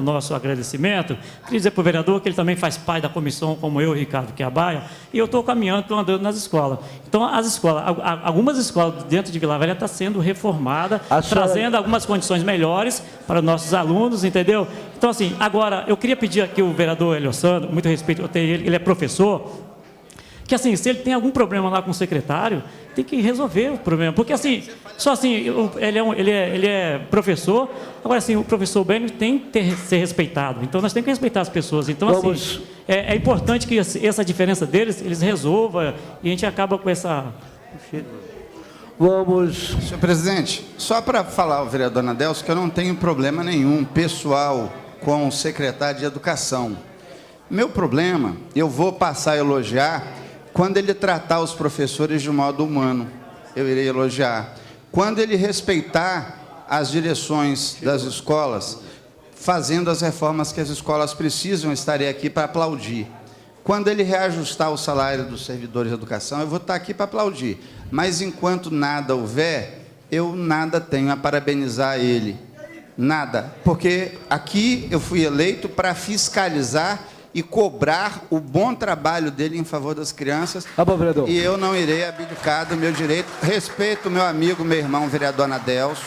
nosso agradecimento, queria dizer para o vereador que ele também faz parte da comissão, como eu, Ricardo Quiabaia, e eu estou caminhando, estou andando nas escolas. Então, as escolas, algumas escolas dentro de Vila Velha estão sendo reformadas, trazendo algumas condições melhores para os nossos alunos, entendeu? Então, assim, agora, eu queria pedir aqui o vereador Hélio Sandro, muito respeito, eu tenho ele é professor, que assim, se ele tem algum problema lá com o secretário, tem que resolver o problema, porque assim, só assim, ele é professor, agora assim, o professor Bennett tem que ser respeitado, então nós temos que respeitar as pessoas, então assim, é importante que essa diferença deles, eles resolvam, e a gente acaba com essa... Vamos. Senhor presidente, só para falar ao vereador Nadelso que eu não tenho problema nenhum pessoal com o secretário de Educação. Meu problema, eu vou passar a elogiar quando ele tratar os professores de modo humano, eu irei elogiar. Quando ele respeitar as direções das escolas, fazendo as reformas que as escolas precisam, estarei aqui para aplaudir. Quando ele reajustar o salário dos servidores de educação, eu vou estar aqui para aplaudir. Mas enquanto nada houver, eu nada tenho a parabenizar ele. Nada. Porque aqui eu fui eleito para fiscalizar e cobrar o bom trabalho dele em favor das crianças. Vereador. E eu não irei abdicar do meu direito. Respeito o meu amigo, meu irmão, vereador Nadelso.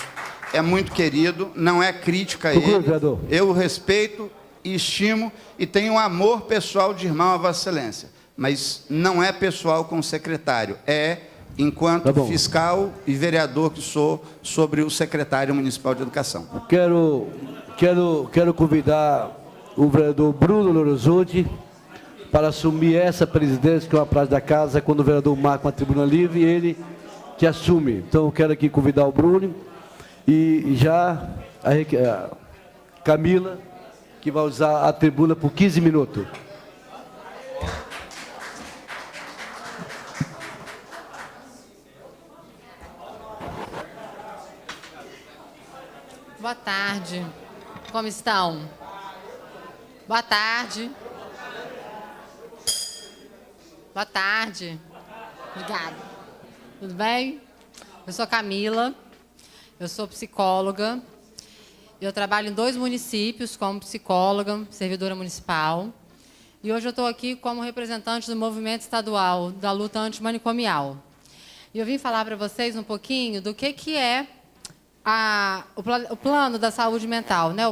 É muito querido, não é crítica a ele. Vereador. Eu o respeito e estimo e tenho um amor pessoal de irmão a Vossa Excelência. Mas não é pessoal com o secretário, é enquanto fiscal e vereador que sou sobre o secretário municipal de Educação. Quero convidar o vereador Bruno Lorenzutti para assumir essa presidência, que é uma praça da casa, quando o vereador marca uma tribuna livre, ele que assume. Então, eu quero aqui convidar o Bruno e já a Camila, que vai usar a tribuna por 15 minutos. Boa tarde. Como estão? Boa tarde. Boa tarde. Obrigada. Tudo bem? Eu sou Camila, eu sou psicóloga. Eu trabalho em 2 municípios como psicóloga, servidora municipal. E hoje eu estou aqui como representante do movimento estadual da luta antimanicomial. E eu vim falar para vocês um pouquinho do que é o plano da saúde mental, né?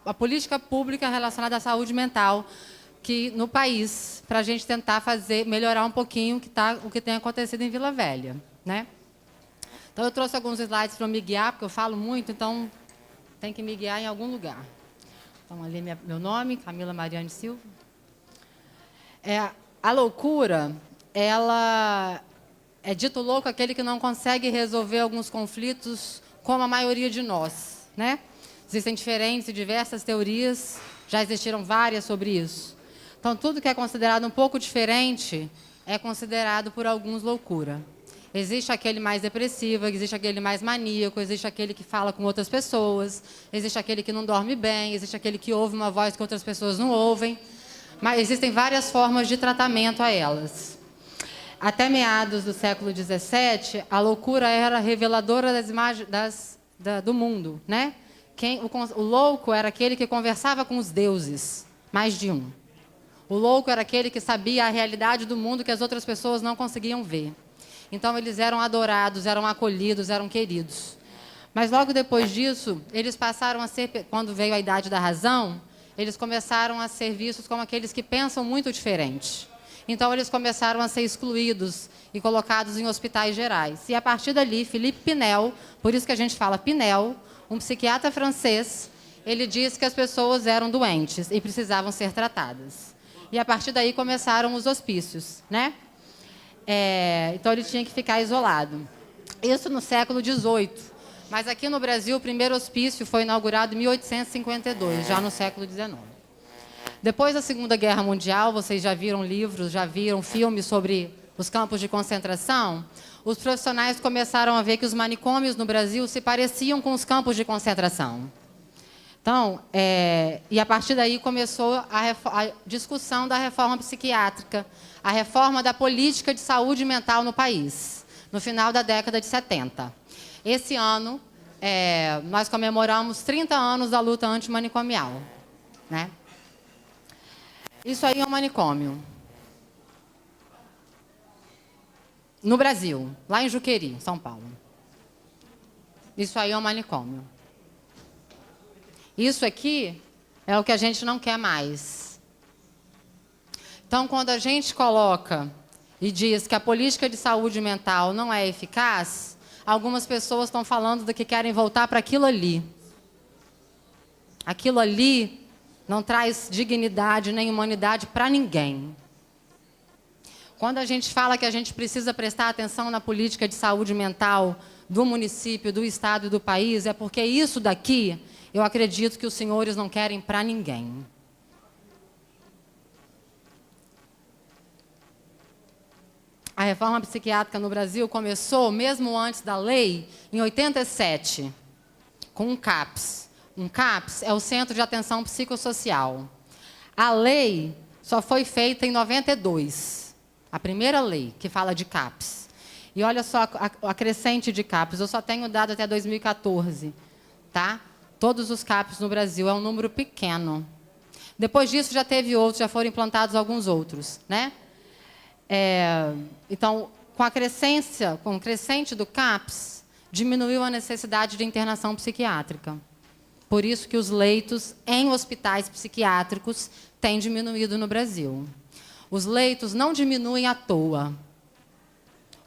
A política pública relacionada à saúde mental que no país, para a gente tentar melhorar um pouquinho o que tem acontecido em Vila Velha, né? Então, eu trouxe alguns slides para me guiar, porque eu falo muito, então tem que me guiar em algum lugar. Então, ali é meu nome, Camila Mariane Silva. A loucura, ela é dito louco aquele que não consegue resolver alguns conflitos como a maioria de nós, né? Existem diferentes e diversas teorias, já existiram várias sobre isso. Então, tudo que é considerado um pouco diferente é considerado por alguns loucura. Existe aquele mais depressivo, existe aquele mais maníaco, existe aquele que fala com outras pessoas, existe aquele que não dorme bem, existe aquele que ouve uma voz que outras pessoas não ouvem. Mas existem várias formas de tratamento a elas. Até meados do século XVII, a loucura era reveladora das imagens do mundo, né? O louco era aquele que conversava com os deuses, mais de um. O louco era aquele que sabia a realidade do mundo que as outras pessoas não conseguiam ver. Então, eles eram adorados, eram acolhidos, eram queridos. Mas, logo depois disso, eles passaram a ser, quando veio a Idade da Razão, eles começaram a ser vistos como aqueles que pensam muito diferente. Então, eles começaram a ser excluídos e colocados em hospitais gerais. E, a partir dali, Philippe Pinel, por isso que a gente fala Pinel, um psiquiatra francês, ele disse que as pessoas eram doentes e precisavam ser tratadas. E, a partir daí, começaram os hospícios, né? Então, ele tinha que ficar isolado. Isso no século XVIII. Mas aqui no Brasil, o primeiro hospício foi inaugurado em 1852, já no século XIX. Depois da Segunda Guerra Mundial, vocês já viram livros, já viram filmes sobre os campos de concentração? Os profissionais começaram a ver que os manicômios no Brasil se pareciam com os campos de concentração. Então, e a partir daí começou a discussão da reforma psiquiátrica, a reforma da política de saúde mental no país, no final da década de 70. Esse ano, nós comemoramos 30 anos da luta antimanicomial, né? Isso aí é um manicômio. No Brasil, lá em Juqueri, São Paulo. Isso aí é um manicômio. Isso aqui é o que a gente não quer mais. Então, quando a gente coloca e diz que a política de saúde mental não é eficaz, algumas pessoas estão falando de que querem voltar para aquilo ali. Aquilo ali não traz dignidade nem humanidade para ninguém. Quando a gente fala que a gente precisa prestar atenção na política de saúde mental do município, do estado e do país, é porque isso daqui, eu acredito que os senhores não querem para ninguém. A reforma psiquiátrica no Brasil começou, mesmo antes da lei, em 87, com um CAPS. Um CAPS é o Centro de Atenção Psicossocial. A lei só foi feita em 92, a primeira lei que fala de CAPS. E olha só a crescente de CAPS, eu só tenho dado até 2014, tá? Todos os CAPS no Brasil, é um número pequeno. Depois disso já teve outros, já foram implantados alguns outros, né? Então, com o crescente do CAPS, diminuiu a necessidade de internação psiquiátrica. Por isso que os leitos em hospitais psiquiátricos têm diminuído no Brasil. Os leitos não diminuem à toa.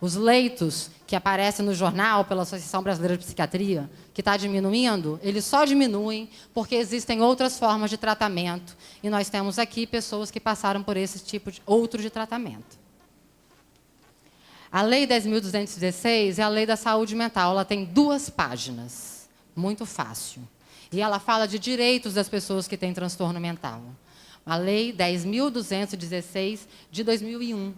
Os leitos que aparecem no jornal pela Associação Brasileira de Psiquiatria, que está diminuindo, eles só diminuem porque existem outras formas de tratamento. E nós temos aqui pessoas que passaram por esse tipo de outro de tratamento. A Lei 10.216 é a Lei da Saúde Mental. Ela tem 2 páginas, muito fácil. E ela fala de direitos das pessoas que têm transtorno mental. A Lei 10.216 de 2001.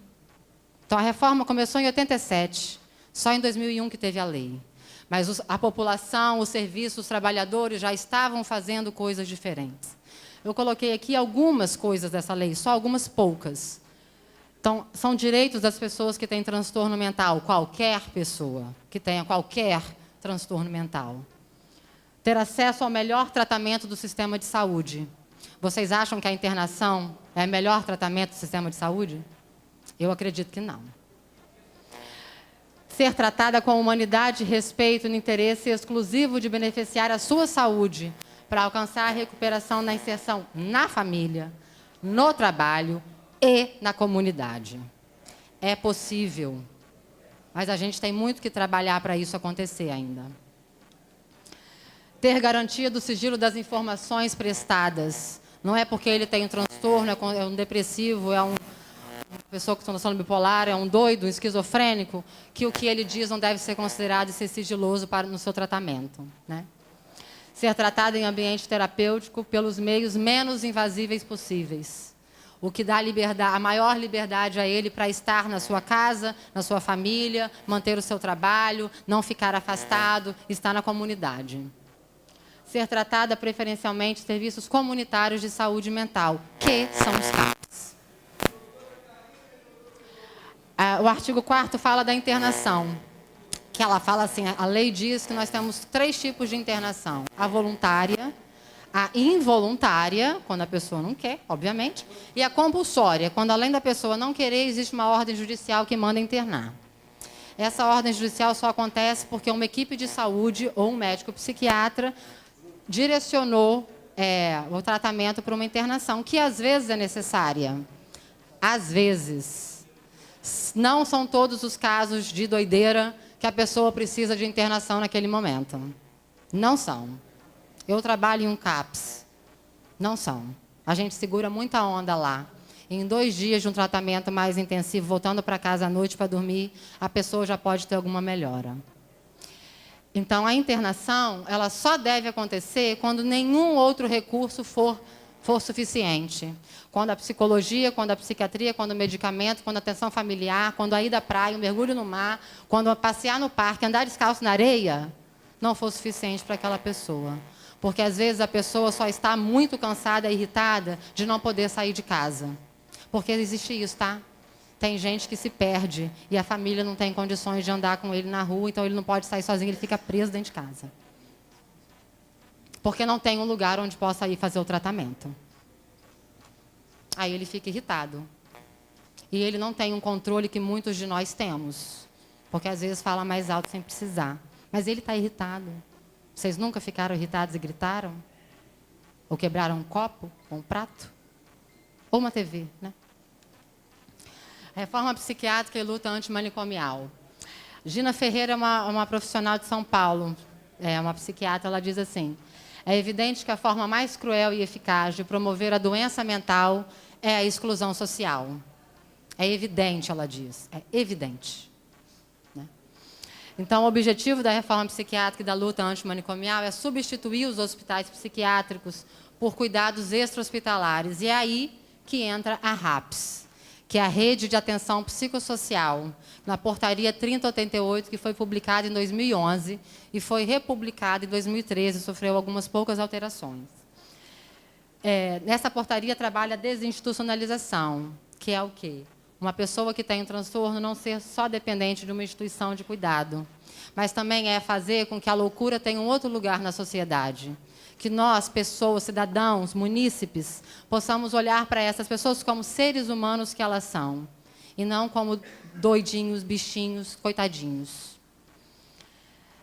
Então, a reforma começou em 87, só em 2001 que teve a lei. Mas a população, os serviços, os trabalhadores já estavam fazendo coisas diferentes. Eu coloquei aqui algumas coisas dessa lei, só algumas poucas. Então, são direitos das pessoas que têm transtorno mental, qualquer pessoa que tenha qualquer transtorno mental. Ter acesso ao melhor tratamento do sistema de saúde. Vocês acham que a internação é o melhor tratamento do sistema de saúde? Eu acredito que não. Ser tratada com humanidade, respeito no interesse exclusivo de beneficiar a sua saúde para alcançar a recuperação na inserção na família, no trabalho e na comunidade. É possível, mas a gente tem muito que trabalhar para isso acontecer ainda. Ter garantia do sigilo das informações prestadas. Não é porque ele tem um transtorno, é um depressivo, é uma pessoa com transtorno bipolar, é um doido, um esquizofrênico, que o que ele diz não deve ser considerado e ser sigiloso no seu tratamento, né? Ser tratado em ambiente terapêutico pelos meios menos invasíveis possíveis. O que dá a maior liberdade a ele para estar na sua casa, na sua família, manter o seu trabalho, não ficar afastado, estar na comunidade. Ser tratada preferencialmente em serviços comunitários de saúde mental, que são os CAPs. O artigo 4º fala da internação, que ela fala assim, a lei diz que nós temos 3 tipos de internação: a voluntária, a involuntária, quando a pessoa não quer, obviamente, e a compulsória, quando além da pessoa não querer, existe uma ordem judicial que manda internar. Essa ordem judicial só acontece porque uma equipe de saúde ou um médico psiquiatra direcionou o tratamento para uma internação, que às vezes é necessária. Às vezes. Não são todos os casos de doideira que a pessoa precisa de internação naquele momento. Não são. Eu trabalho em um CAPS. Não são. A gente segura muita onda lá. Em 2 dias de um tratamento mais intensivo, voltando para casa à noite para dormir, a pessoa já pode ter alguma melhora. Então, a internação, ela só deve acontecer quando nenhum outro recurso for suficiente. Quando a psicologia, quando a psiquiatria, quando o medicamento, quando a atenção familiar, quando a ida à praia, o mergulho no mar, quando passear no parque, andar descalço na areia, não for suficiente para aquela pessoa. Porque, às vezes, a pessoa só está muito cansada e irritada de não poder sair de casa. Porque existe isso, tá? Tem gente que se perde e a família não tem condições de andar com ele na rua, então ele não pode sair sozinho, ele fica preso dentro de casa. Porque não tem um lugar onde possa ir fazer o tratamento. Aí ele fica irritado. E ele não tem um controle que muitos de nós temos. Porque às vezes fala mais alto sem precisar. Mas ele está irritado. Vocês nunca ficaram irritados e gritaram? Ou quebraram um copo, ou um prato? Ou uma TV, né? Reforma psiquiátrica e luta antimanicomial. Gina Ferreira é uma profissional de São Paulo, uma psiquiatra, ela diz assim: é evidente que a forma mais cruel e eficaz de promover a doença mental é a exclusão social. É evidente, ela diz, é evidente. Né? Então, o objetivo da reforma psiquiátrica e da luta antimanicomial é substituir os hospitais psiquiátricos por cuidados extra-hospitalares. E é aí que entra a RAPS, que é a Rede de Atenção Psicossocial, na portaria 3088, que foi publicada em 2011 e foi republicada em 2013, sofreu algumas poucas alterações. Nessa portaria trabalha a desinstitucionalização, que é o quê? Uma pessoa que tem um transtorno não ser só dependente de uma instituição de cuidado, mas também é fazer com que a loucura tenha um outro lugar na sociedade. Que nós, pessoas, cidadãos, munícipes, possamos olhar para essas pessoas como seres humanos que elas são, e não como doidinhos, bichinhos, coitadinhos.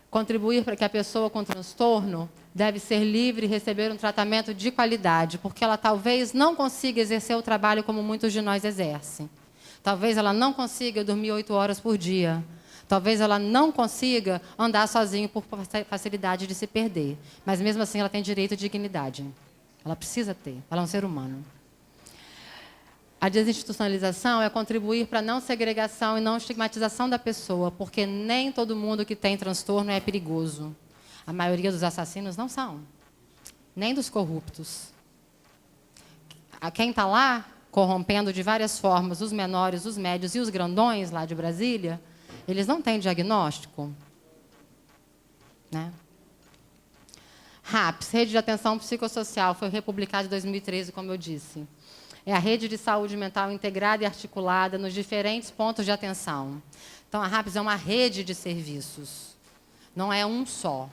Contribuir para que a pessoa com transtorno deve ser livre e receber um tratamento de qualidade, porque ela talvez não consiga exercer o trabalho como muitos de nós exercem. Talvez ela não consiga dormir 8 horas por dia. Talvez ela não consiga andar sozinha por facilidade de se perder. Mas, mesmo assim, ela tem direito à dignidade. Ela precisa ter. Ela é um ser humano. A desinstitucionalização é contribuir para a não segregação e não estigmatização da pessoa, porque nem todo mundo que tem transtorno é perigoso. A maioria dos assassinos não são. Nem dos corruptos. Quem está lá, corrompendo de várias formas, os menores, os médios e os grandões lá de Brasília, eles não têm diagnóstico. Né? RAPS, Rede de Atenção Psicossocial, foi republicado em 2013, como eu disse. É a rede de saúde mental integrada e articulada nos diferentes pontos de atenção. Então, a RAPS é uma rede de serviços, não é um só.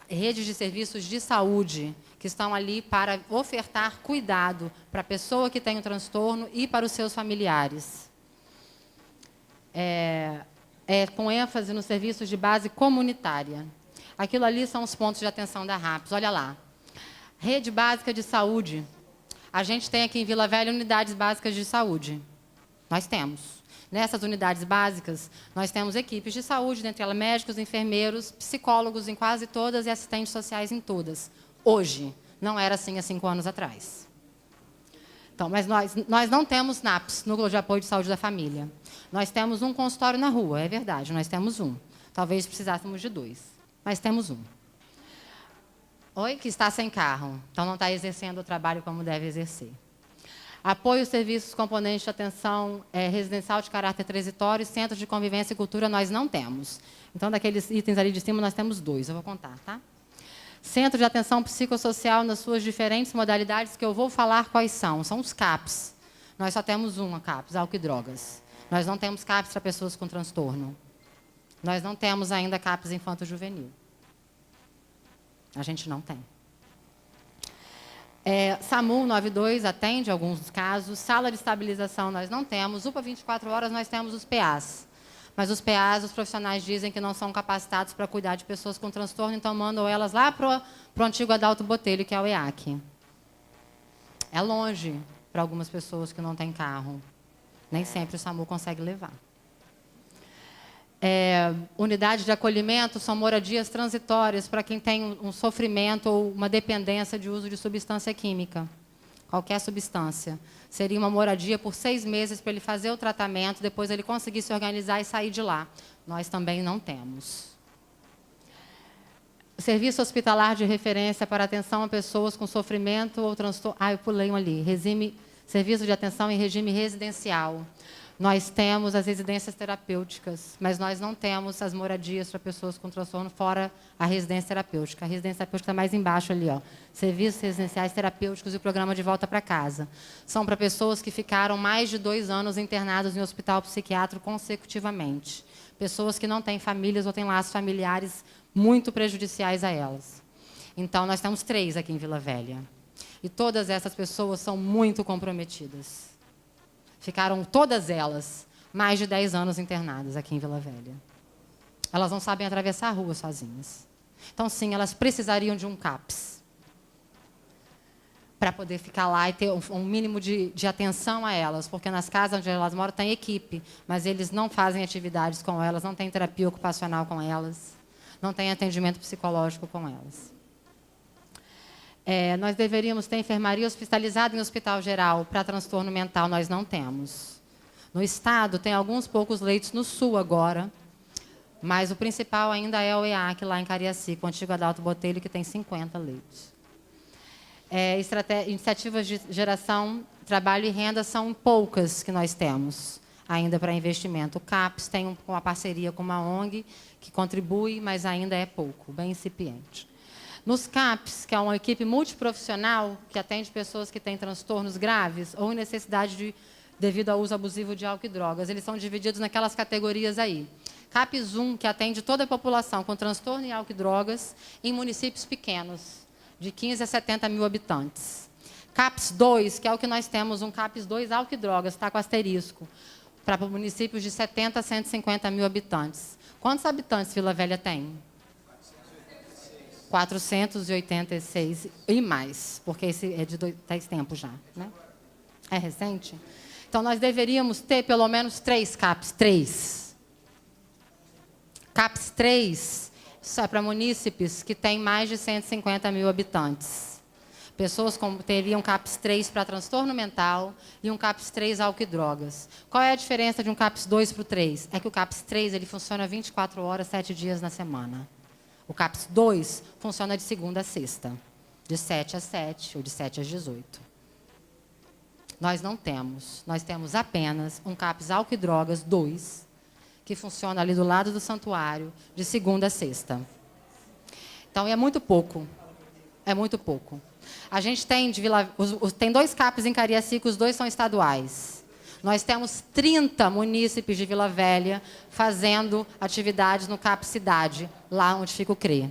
Redes de serviços de saúde, que estão ali para ofertar cuidado para a pessoa que tem o transtorno e para os seus familiares. Com ênfase nos serviços de base comunitária. Aquilo ali são os pontos de atenção da RAPS. Olha lá. Rede básica de saúde. A gente tem aqui em Vila Velha unidades básicas de saúde. Nós temos. Nessas unidades básicas, nós temos equipes de saúde, dentre elas médicos, enfermeiros, psicólogos em quase todas e assistentes sociais em todas. Hoje, não era assim há 5 anos atrás. Então, mas nós não temos NAPS, Núcleo de Apoio de Saúde da Família. Nós temos um consultório na rua, é verdade, nós temos um. Talvez precisássemos de 2, mas temos um. Oi? Que está sem carro, então não está exercendo o trabalho como deve exercer. Apoio aos serviços, componentes de atenção residencial de caráter transitório, centros de convivência e cultura, nós não temos. Então, daqueles itens ali de cima, nós temos 2, eu vou contar, tá? Centro de atenção psicossocial nas suas diferentes modalidades, que eu vou falar quais são. São os CAPs. Nós só temos uma CAPs, álcool e drogas. Nós não temos CAPs para pessoas com transtorno. Nós não temos ainda CAPs infanto-juvenil. A gente não tem. SAMU 92 atende alguns casos. Sala de estabilização nós não temos. UPA 24 horas nós temos os PAs. Mas os PAs, os profissionais dizem que não são capacitados para cuidar de pessoas com transtorno, então mandam elas lá para o antigo Adalto Botelho, que é o EAC. É longe para algumas pessoas que não têm carro. Nem sempre o SAMU consegue levar. Unidade de acolhimento são moradias transitórias para quem tem um sofrimento ou uma dependência de uso de substância química. Qualquer substância. Seria uma moradia por 6 meses para ele fazer o tratamento, depois ele conseguir se organizar e sair de lá. Nós também não temos. Serviço hospitalar de referência para atenção a pessoas com sofrimento ou transtorno. Eu pulei um ali. Serviço de atenção em regime residencial. Nós temos as residências terapêuticas, mas nós não temos as moradias para pessoas com transtorno fora a residência terapêutica. A residência terapêutica está mais embaixo ali, ó. Serviços residenciais terapêuticos e o programa de volta para casa. São para pessoas que ficaram mais de 2 anos internadas em hospital psiquiátrico consecutivamente. Pessoas que não têm famílias ou têm laços familiares muito prejudiciais a elas. Então, nós temos 3 aqui em Vila Velha. E todas essas pessoas são muito comprometidas. Ficaram todas elas mais de 10 anos internadas aqui em Vila Velha. Elas não sabem atravessar a rua sozinhas. Então, sim, elas precisariam de um CAPS para poder ficar lá e ter um mínimo de atenção a elas, porque nas casas onde elas moram tem equipe, mas eles não fazem atividades com elas, não tem terapia ocupacional com elas, não tem atendimento psicológico com elas. Nós deveríamos ter enfermaria hospitalizada em hospital geral para transtorno mental, nós não temos. No estado, tem alguns poucos leitos no sul agora, mas o principal ainda é o EAC, lá em Cariacica, o antigo Adalto Botelho, que tem 50 leitos. Iniciativas de geração, trabalho e renda são poucas que nós temos ainda para investimento. O CAPS tem uma parceria com uma ONG que contribui, mas ainda é pouco, bem incipiente. Nos CAPs, que é uma equipe multiprofissional que atende pessoas que têm transtornos graves ou necessidade devido ao uso abusivo de álcool e drogas, eles são divididos naquelas categorias aí. CAPS 1, que atende toda a população com transtorno e álcool e drogas, em municípios pequenos, de 15 a 70 mil habitantes. CAPS 2, que é o que nós temos, um CAPS 2 álcool e drogas, está com asterisco, para municípios de 70 a 150 mil habitantes. Quantos habitantes Vila Velha tem? 486 e mais, porque esse é de 10 tempos já, né? É recente? Então, nós deveríamos ter pelo menos 3 CAPs, 3. CAPs 3, isso é para munícipes que têm mais de 150 mil habitantes. Pessoas teriam CAPs 3 para transtorno mental e um CAPs 3 álcool e drogas. Qual é a diferença de um CAPs 2 para o 3? É que o CAPs 3 ele funciona 24 horas, 7 dias na semana. O CAPS 2 funciona de segunda a sexta, de 7 às 7 ou de 7 às 18. Nós não temos. Nós temos apenas um CAPS álcool e drogas 2, que funciona ali do lado do santuário, de segunda a sexta. Então, é muito pouco. É muito pouco. A gente tem, tem 2 CAPs em Cariacica, os 2 são estaduais. Nós temos 30 munícipes de Vila Velha fazendo atividades no CAP Cidade, lá onde fica o CRE.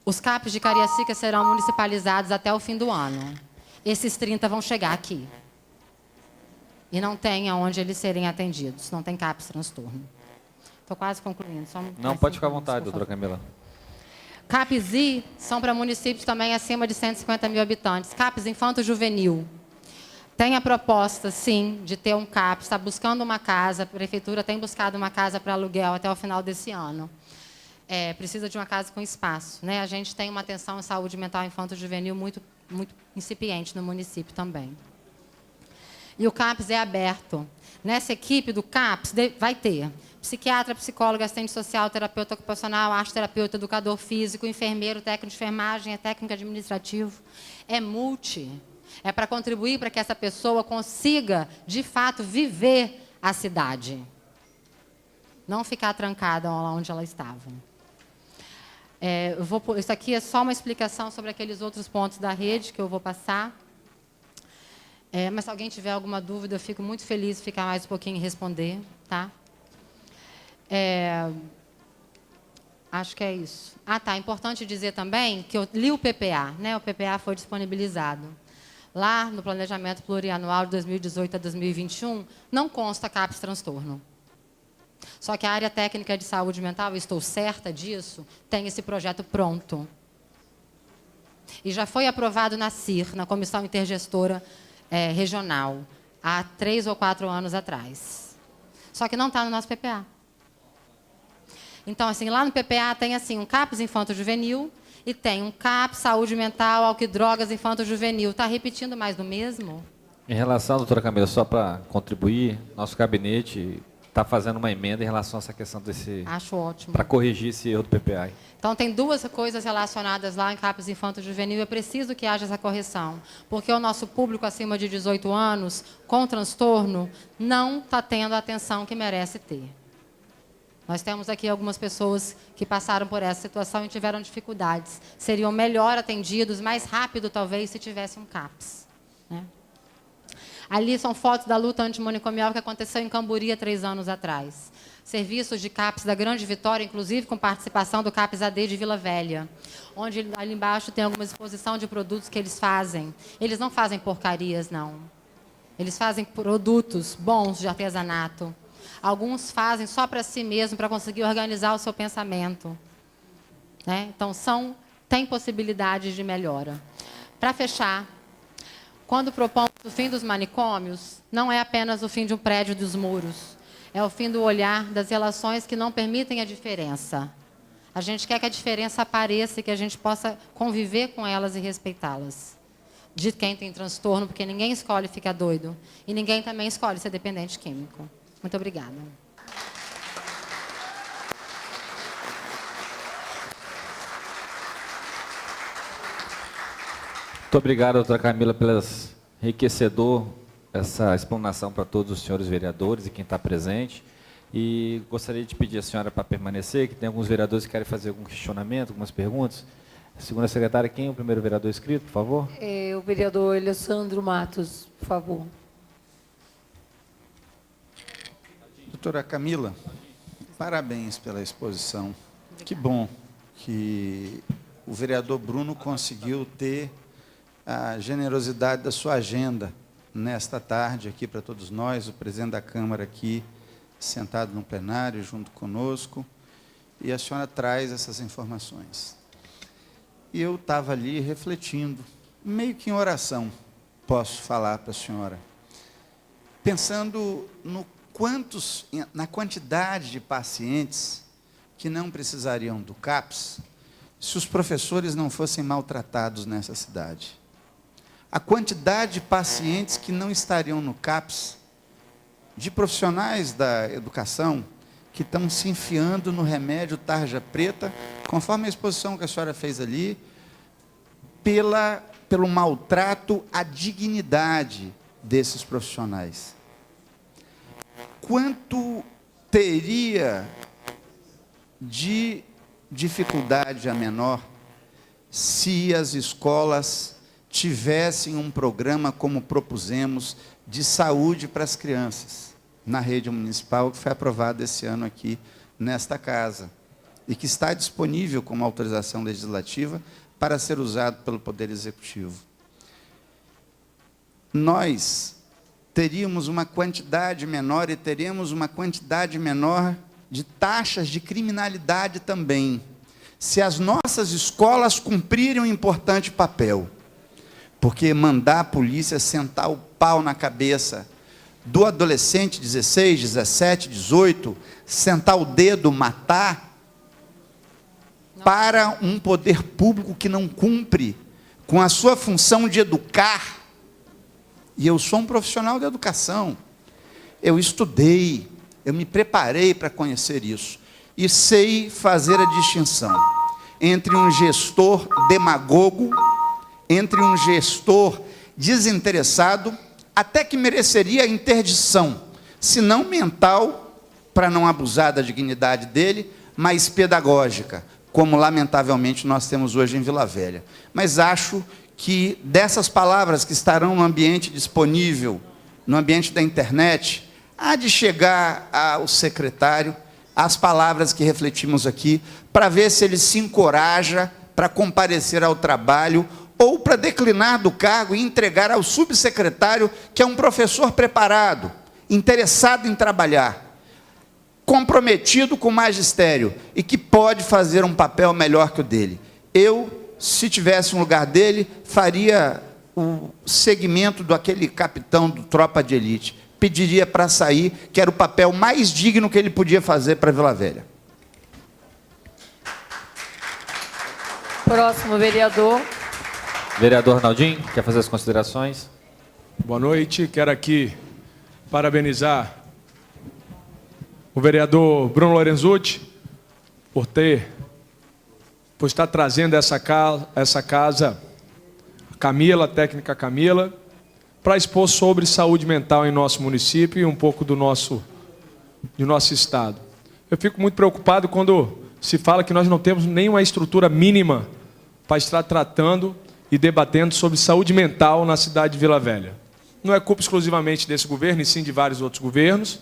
Os CAPs de Cariacica serão municipalizados até o fim do ano. Esses 30 vão chegar aqui. E não tem aonde eles serem atendidos. Não tem CAPs transtorno. Estou quase concluindo. Não, pode ficar à vontade, doutora Camila. CAPS-I são para municípios também acima de 150 mil habitantes. CAPS infanto-juvenil. Tem a proposta, sim, de ter um CAPS, está buscando uma casa, a prefeitura tem buscado uma casa para aluguel até o final desse ano. Precisa de uma casa com espaço, né? A gente tem uma atenção em saúde mental infanto-juvenil muito incipiente no município também. E o CAPS é aberto. Nessa equipe do CAPS vai ter psiquiatra, psicóloga, assistente social, terapeuta ocupacional, arteterapeuta, educador físico, enfermeiro, técnico de enfermagem, técnico administrativo. É multi. É para contribuir para que essa pessoa consiga, de fato, viver a cidade. Não ficar trancada lá onde ela estava. Isso aqui é só uma explicação sobre aqueles outros pontos da rede que eu vou passar. Mas se alguém tiver alguma dúvida, eu fico muito feliz de ficar mais um pouquinho e responder. Tá? Acho que é isso. Tá. Importante dizer também que eu li o PPA. Né? O PPA foi disponibilizado. Lá no planejamento plurianual de 2018 a 2021, não consta CAPS transtorno. Só que a área técnica de saúde mental, eu estou certa disso, tem esse projeto pronto. E já foi aprovado na CIR, na Comissão Intergestora Regional, há 3 ou 4 anos atrás. Só que não está no nosso PPA. Então, assim, lá no PPA tem assim, um CAPS infanto-juvenil e tem um CAPS saúde mental, álcool e drogas infanto-juvenil. Está repetindo mais do mesmo? Em relação, doutora Camila, só para contribuir, nosso gabinete está fazendo uma emenda em relação a essa questão desse... Acho ótimo. Para corrigir esse erro do PPA. Então, tem 2 coisas relacionadas lá em CAPS infanto-juvenil. É preciso que haja essa correção, porque o nosso público acima de 18 anos, com transtorno, não está tendo a atenção que merece ter. Nós temos aqui algumas pessoas que passaram por essa situação e tiveram dificuldades. Seriam melhor atendidos, mais rápido, talvez, se tivesse um CAPS. Né? Ali são fotos da luta antimanicomial que aconteceu em Camburi há 3 anos atrás. Serviços de CAPS da Grande Vitória, inclusive com participação do CAPS AD de Vila Velha, onde ali embaixo tem alguma exposição de produtos que eles fazem. Eles não fazem porcarias, não. Eles fazem produtos bons de artesanato. Alguns fazem só para si mesmo, para conseguir organizar o seu pensamento. Né? Então, tem possibilidades de melhora. Para fechar, quando propomos o fim dos manicômios, não é apenas o fim de um prédio dos muros. É o fim do olhar das relações que não permitem a diferença. A gente quer que a diferença apareça e que a gente possa conviver com elas e respeitá-las. De quem tem transtorno, porque ninguém escolhe ficar doido. E ninguém também escolhe ser dependente químico. Muito obrigada. Muito obrigado, doutora Camila, pela enriquecedor essa explanação para todos os senhores vereadores e quem está presente. E gostaria de pedir à senhora para permanecer, que tem alguns vereadores que querem fazer algum questionamento, algumas perguntas. Segunda secretária, quem é o primeiro vereador inscrito, por favor? O vereador Alessandro Matos, por favor. Doutora Camila, parabéns pela exposição. Que bom que o vereador Bruno conseguiu ter a generosidade da sua agenda nesta tarde aqui para todos nós, o presidente da Câmara aqui sentado no plenário junto conosco, e a senhora traz essas informações. E eu estava ali refletindo, meio que em oração, posso falar para a senhora, pensando na quantidade de pacientes que não precisariam do CAPS se os professores não fossem maltratados nessa cidade. A quantidade de pacientes que não estariam no CAPS, de profissionais da educação, que estão se enfiando no remédio tarja preta, conforme a exposição que a senhora fez ali, pelo maltrato à dignidade desses profissionais. Quanto teria de dificuldade a menor se as escolas tivessem um programa como propusemos de saúde para as crianças na rede municipal, que foi aprovado esse ano aqui nesta casa e que está disponível como autorização legislativa para ser usado pelo Poder Executivo. Nós teríamos uma quantidade menor e teremos uma quantidade menor de taxas de criminalidade também. se as nossas escolas cumprirem um importante papel. Porque mandar a polícia sentar o pau na cabeça do adolescente, 16, 17, 18, sentar o dedo, matar, para um poder público que não cumpre com a sua função de educar. E eu sou um profissional de educação. Eu estudei, eu me preparei para conhecer isso. E sei fazer a distinção entre um gestor demagogo, entre um gestor desinteressado, até que mereceria interdição, se não mental, para não abusar da dignidade dele, mas pedagógica, como lamentavelmente nós temos hoje em Vila Velha. Mas acho que dessas palavras que estarão no ambiente disponível, no ambiente da internet, há de chegar ao secretário as palavras que refletimos aqui, para ver se ele se encoraja para comparecer ao trabalho ou para declinar do cargo e entregar ao subsecretário, que é um professor preparado, interessado em trabalhar, comprometido com o magistério e que pode fazer um papel melhor que o dele. Eu, se tivesse um lugar dele, faria o segmento daquele capitão do Tropa de Elite. Pediria para sair, que era o papel mais digno que ele podia fazer para Vila Velha. Próximo vereador. Vereador Arnaldinho, quer fazer as considerações? Boa noite, quero aqui parabenizar o vereador Bruno Lorenzucci por estar trazendo essa casa, Camila, a técnica Camila, para expor sobre saúde mental em nosso município e um pouco do nosso estado. Eu fico muito preocupado quando se fala que nós não temos nenhuma estrutura mínima para estar tratando e debatendo sobre saúde mental na cidade de Vila Velha. Não é culpa exclusivamente desse governo, e sim de vários outros governos,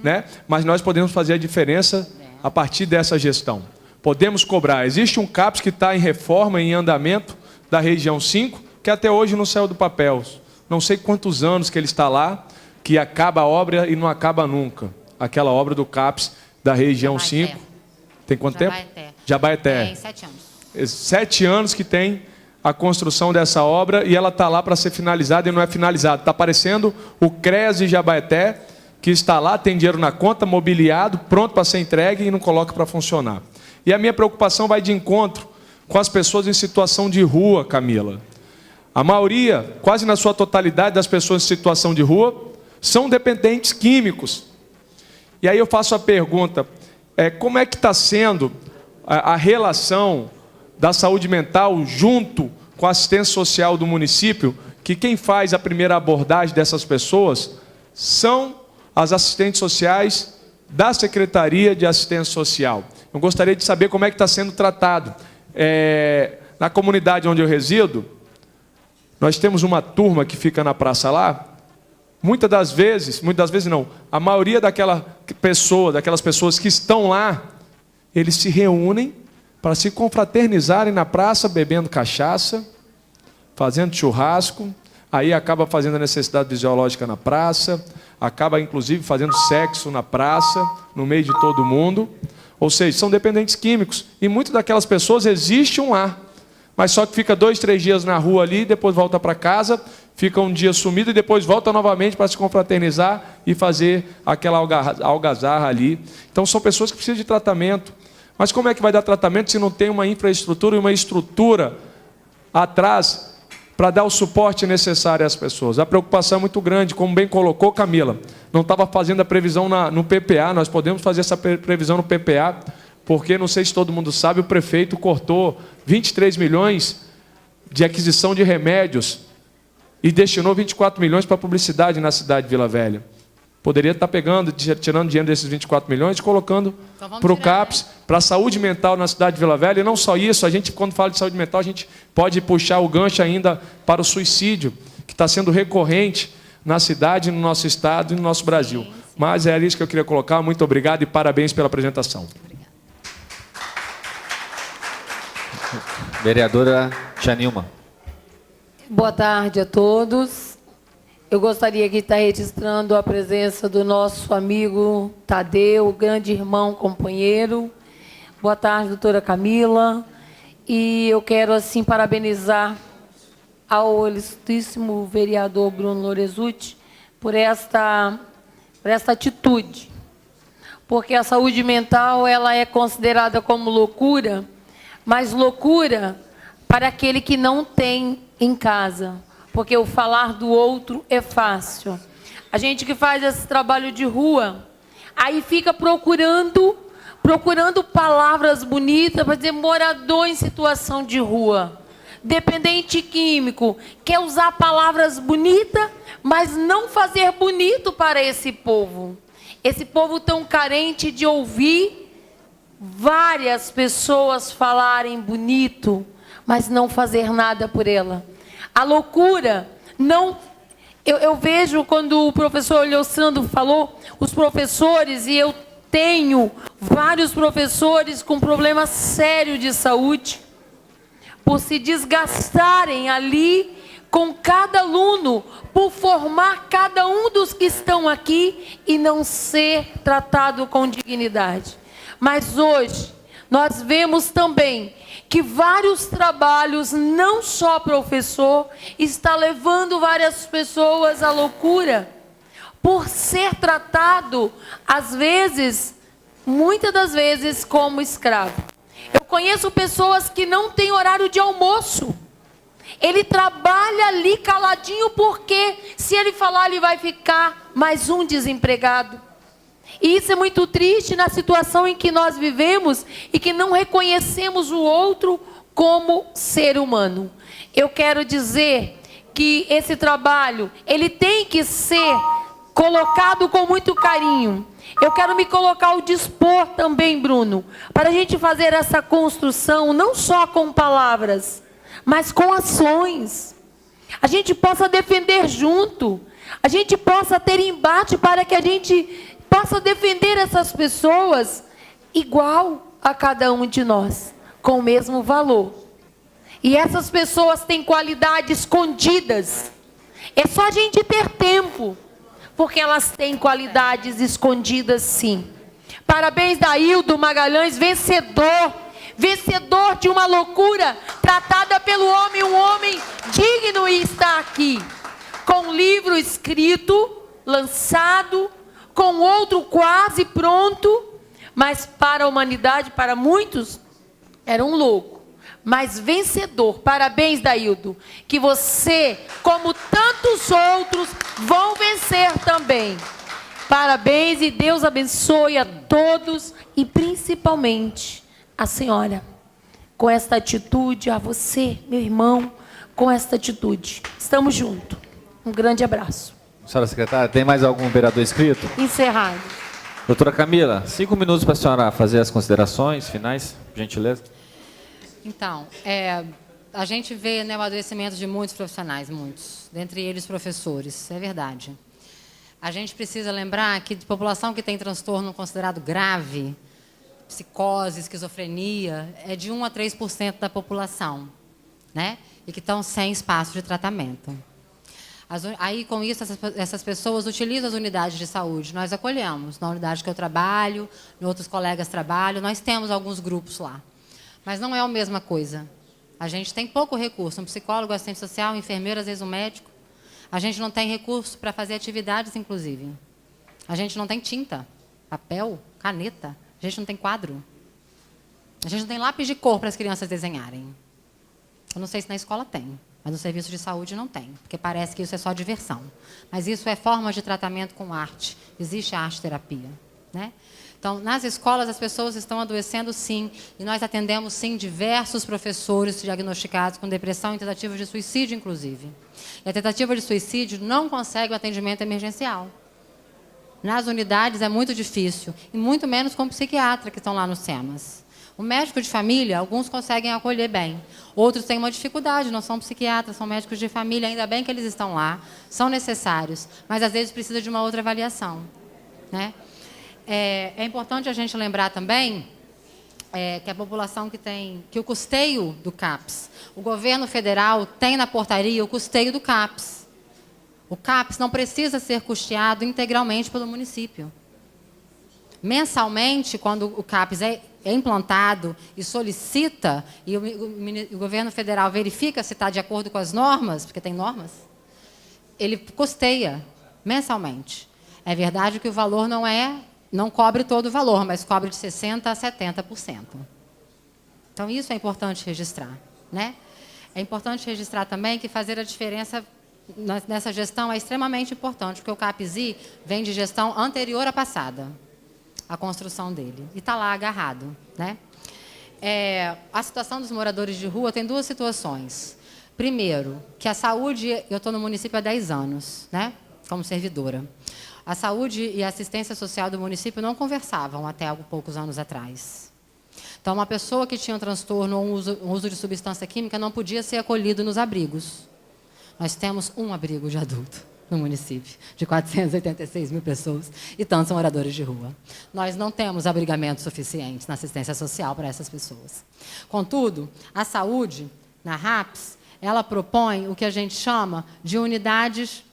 né? Mas nós podemos fazer a diferença a partir dessa gestão. Podemos cobrar. Existe um CAPS que está em reforma, em andamento, da região 5, que até hoje não saiu do papel. Não sei quantos anos que ele está lá, que acaba a obra e não acaba nunca. Aquela obra do CAPS da região 5. Tem quanto tempo? Jabaeté. Tem 7 anos. 7 anos que tem a construção dessa obra e ela está lá para ser finalizada e não é finalizada. Está aparecendo o CREAS de Jabaeté, que está lá, tem dinheiro na conta, mobiliado, pronto para ser entregue e não coloca para funcionar. E a minha preocupação vai de encontro com as pessoas em situação de rua, Camila. A maioria, quase na sua totalidade das pessoas em situação de rua, são dependentes químicos. E aí eu faço a pergunta, como é que está sendo a relação da saúde mental junto com a assistência social do município, que quem faz a primeira abordagem dessas pessoas são as assistentes sociais da Secretaria de Assistência Social. Eu gostaria de saber como é que está sendo tratado. Na comunidade onde eu resido, nós temos uma turma que fica na praça lá, muitas das vezes não, a maioria daquelas pessoas que estão lá, eles se reúnem para se confraternizarem na praça, bebendo cachaça, fazendo churrasco, aí acaba fazendo a necessidade fisiológica na praça, acaba inclusive fazendo sexo na praça, no meio de todo mundo, ou seja, são dependentes químicos, e muitas daquelas pessoas existe um lá, mas só que fica 2, 3 dias na rua ali, depois volta para casa, fica um dia sumido e depois volta novamente para se confraternizar e fazer aquela algazarra ali. Então são pessoas que precisam de tratamento. Mas como é que vai dar tratamento se não tem uma infraestrutura e uma estrutura atrás para dar o suporte necessário às pessoas? A preocupação é muito grande, como bem colocou Camila. Não estava fazendo a previsão no PPA, nós podemos fazer essa previsão no PPA, porque, não sei se todo mundo sabe, o prefeito cortou 23 milhões de aquisição de remédios e destinou 24 milhões para publicidade na cidade de Vila Velha. Poderia estar tirando dinheiro desses 24 milhões e colocando para o CAPS, para a saúde mental na cidade de Vila Velha. E não só isso, a gente, quando fala de saúde mental, a gente pode puxar o gancho ainda para o suicídio, que está sendo recorrente na cidade, no nosso estado e no nosso Brasil. Mas é isso que eu queria colocar. Muito obrigado e parabéns pela apresentação. Vereadora Tia Nilma. Boa tarde a todos. Eu gostaria de estar registrando a presença do nosso amigo Tadeu, grande irmão, companheiro, Boa tarde, doutora Camila. E eu quero, assim, parabenizar ao ilustríssimo vereador Bruno Lorezutti por esta atitude. Porque a saúde mental ela é considerada como loucura, mas loucura para aquele que não tem em casa. Porque o falar do outro é fácil. A gente que faz esse trabalho de rua, aí fica procurando palavras bonitas para dizer morador em situação de rua. Dependente químico, quer usar palavras bonitas, mas não fazer bonito para esse povo. Esse povo tão carente de ouvir várias pessoas falarem bonito, mas não fazer nada por ela. A loucura não... Eu vejo quando o professor Leossandro falou, os professores, e eu tenho vários professores com problema sério de saúde, por se desgastarem ali com cada aluno, por formar cada um dos que estão aqui e não ser tratado com dignidade. Mas hoje, nós vemos também que vários trabalhos, não só professor, está levando várias pessoas à loucura, por ser tratado, às vezes, muitas das vezes, como escravo. Eu conheço pessoas que não têm horário de almoço. Ele trabalha ali caladinho porque, se ele falar, ele vai ficar mais um desempregado. E isso é muito triste na situação em que nós vivemos e que não reconhecemos o outro como ser humano. Eu quero dizer que esse trabalho, ele tem que ser colocado com muito carinho. Eu quero me colocar ao dispor também, Bruno, para a gente fazer essa construção, não só com palavras, mas com ações. A gente possa defender junto, a gente possa ter embate para que a gente possa defender essas pessoas igual a cada um de nós, com o mesmo valor. E essas pessoas têm qualidades escondidas. É só a gente ter tempo, porque elas têm qualidades escondidas, sim. Parabéns, Daildo Magalhães, vencedor de uma loucura tratada pelo homem, um homem digno, e está aqui, com um livro escrito, lançado, com outro quase pronto, mas para a humanidade, para muitos, era um louco, mas vencedor. Parabéns, Daildo, que você, como tantos outros, vão vencer também. Parabéns e Deus abençoe a todos e principalmente a senhora, com esta atitude, a você, meu irmão, com esta atitude. Estamos juntos. Um grande abraço. Senhora secretária, tem mais algum vereador inscrito? Encerrado. Doutora Camila, 5 minutos para a senhora fazer as considerações finais, por gentileza. Então, a gente vê, né, o adoecimento de muitos profissionais, muitos, dentre eles professores, é verdade. A gente precisa lembrar que a população que tem transtorno considerado grave, psicose, esquizofrenia, é de 1 a 3% da população, né? E que estão sem espaço de tratamento. Aí, com isso, essas pessoas utilizam as unidades de saúde. Nós acolhemos, na unidade que eu trabalho, em outros colegas trabalham, nós temos alguns grupos lá. Mas não é a mesma coisa. A gente tem pouco recurso, um psicólogo, assistente social, um enfermeiro, às vezes um médico. A gente não tem recurso para fazer atividades, inclusive. A gente não tem tinta, papel, caneta. A gente não tem quadro. A gente não tem lápis de cor para as crianças desenharem. Eu não sei se na escola tem, mas no serviço de saúde não tem, porque parece que isso é só diversão. Mas isso é forma de tratamento com arte. Existe a arte-terapia, né? Então, nas escolas, as pessoas estão adoecendo, sim, e nós atendemos, sim, diversos professores diagnosticados com depressão e tentativa de suicídio, inclusive. E a tentativa de suicídio não consegue o atendimento emergencial. Nas unidades é muito difícil, e muito menos com o psiquiatra que estão lá nos SEMAS. O médico de família, alguns conseguem acolher bem, outros têm uma dificuldade, não são psiquiatras, são médicos de família, ainda bem que eles estão lá, são necessários, mas às vezes precisa de uma outra avaliação, né? É importante a gente lembrar também que a população que o custeio do CAPS, o governo federal tem na portaria o custeio do CAPS. O CAPS não precisa ser custeado integralmente pelo município. mensalmente, quando o CAPES é implantado e solicita, e o governo federal verifica se está de acordo com as normas, porque tem normas, ele custeia mensalmente. É verdade que o valor não cobre todo o valor, mas cobre de 60% a 70%. Então, isso é importante registrar, né? É importante registrar também que fazer a diferença nessa gestão é extremamente importante, porque o CAPES-I vem de gestão anterior à passada, a construção dele, e está lá agarrado, né? A situação dos moradores de rua tem duas situações. Primeiro, que a saúde, eu estou no município há 10 anos, né, como servidora. A saúde e a assistência social do município não conversavam até há poucos anos atrás. Então, uma pessoa que tinha um transtorno ou um uso de substância química não podia ser acolhido nos abrigos. Nós temos um abrigo de adulto no município, de 486 mil pessoas, e tantos são moradores de rua. Nós não temos abrigamentos suficientes na assistência social para essas pessoas. Contudo, a saúde, na RAPS, ela propõe o que a gente chama de unidades,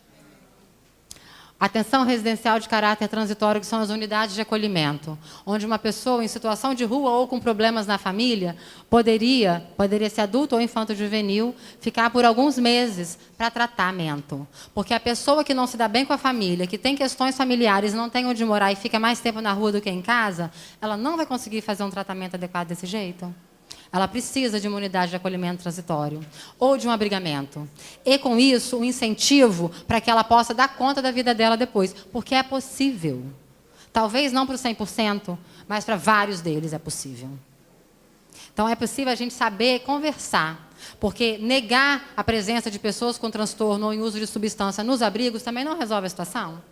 atenção residencial de caráter transitório, que são as unidades de acolhimento, onde uma pessoa em situação de rua ou com problemas na família poderia ser adulto ou infanto-juvenil, ficar por alguns meses para tratamento. Porque a pessoa que não se dá bem com a família, que tem questões familiares, não tem onde morar e fica mais tempo na rua do que em casa, ela não vai conseguir fazer um tratamento adequado desse jeito. Ela precisa de uma unidade de acolhimento transitório ou de um abrigamento. E, com isso, um incentivo para que ela possa dar conta da vida dela depois. Porque é possível. Talvez não para os 100%, mas para vários deles é possível. Então, é possível a gente saber conversar. Porque negar a presença de pessoas com transtorno ou em uso de substância nos abrigos também não resolve a situação.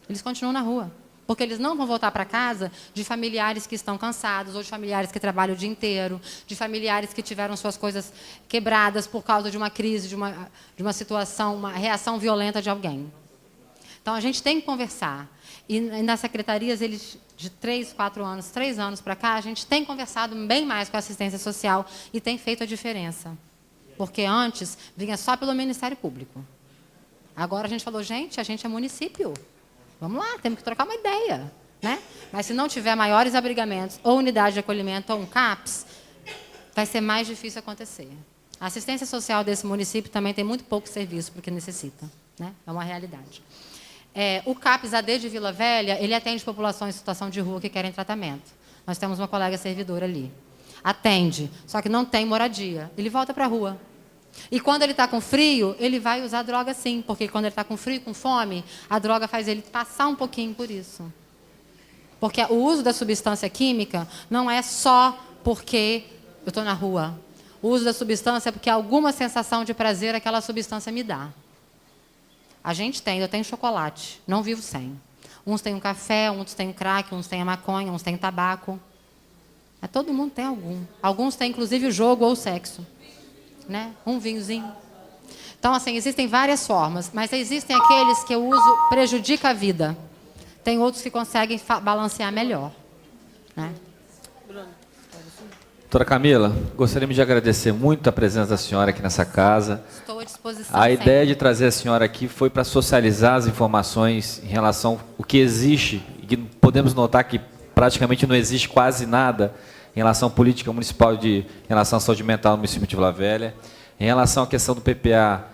Eles continuam na rua. Porque eles não vão voltar para casa de familiares que estão cansados, ou de familiares que trabalham o dia inteiro, de familiares que tiveram suas coisas quebradas por causa de uma crise, de uma situação, uma reação violenta de alguém. Então, a gente tem que conversar. E nas secretarias, eles, de 3 anos para cá, a gente tem conversado bem mais com a assistência social e tem feito a diferença. Porque antes vinha só pelo Ministério Público. Agora a gente falou, gente, a gente é município. Vamos lá, temos que trocar uma ideia, né? Mas se não tiver maiores abrigamentos, ou unidade de acolhimento, ou um CAPS, vai ser mais difícil acontecer. A assistência social desse município também tem muito pouco serviço, porque necessita, né? É uma realidade. O CAPS AD de Vila Velha, ele atende populações em situação de rua que querem tratamento. Nós temos uma colega servidora ali. Atende, só que não tem moradia. Ele volta para a rua. E quando ele está com frio, ele vai usar droga sim, porque quando ele está com frio e com fome, a droga faz ele passar um pouquinho por isso. Porque o uso da substância química não é só porque eu estou na rua. O uso da substância é porque alguma sensação de prazer aquela substância me dá. A gente tem, eu tenho chocolate, não vivo sem. Uns têm um café, uns têm um crack, uns têm a maconha, uns têm tabaco. Todo mundo tem algum. Alguns têm, inclusive, o jogo ou o sexo. Né? Um vinhozinho. Então, assim, existem várias formas, mas existem aqueles que o uso prejudica a vida. Tem outros que conseguem balancear melhor. Né? Doutora Camila, gostaríamos de agradecer muito a presença da senhora aqui nessa casa. Estou à disposição. A ideia de trazer a senhora aqui foi para socializar as informações em relação ao que existe, e que podemos notar que praticamente não existe quase nada em relação à política municipal em relação à saúde mental no município de Vila Velha. Em relação à questão do PPA,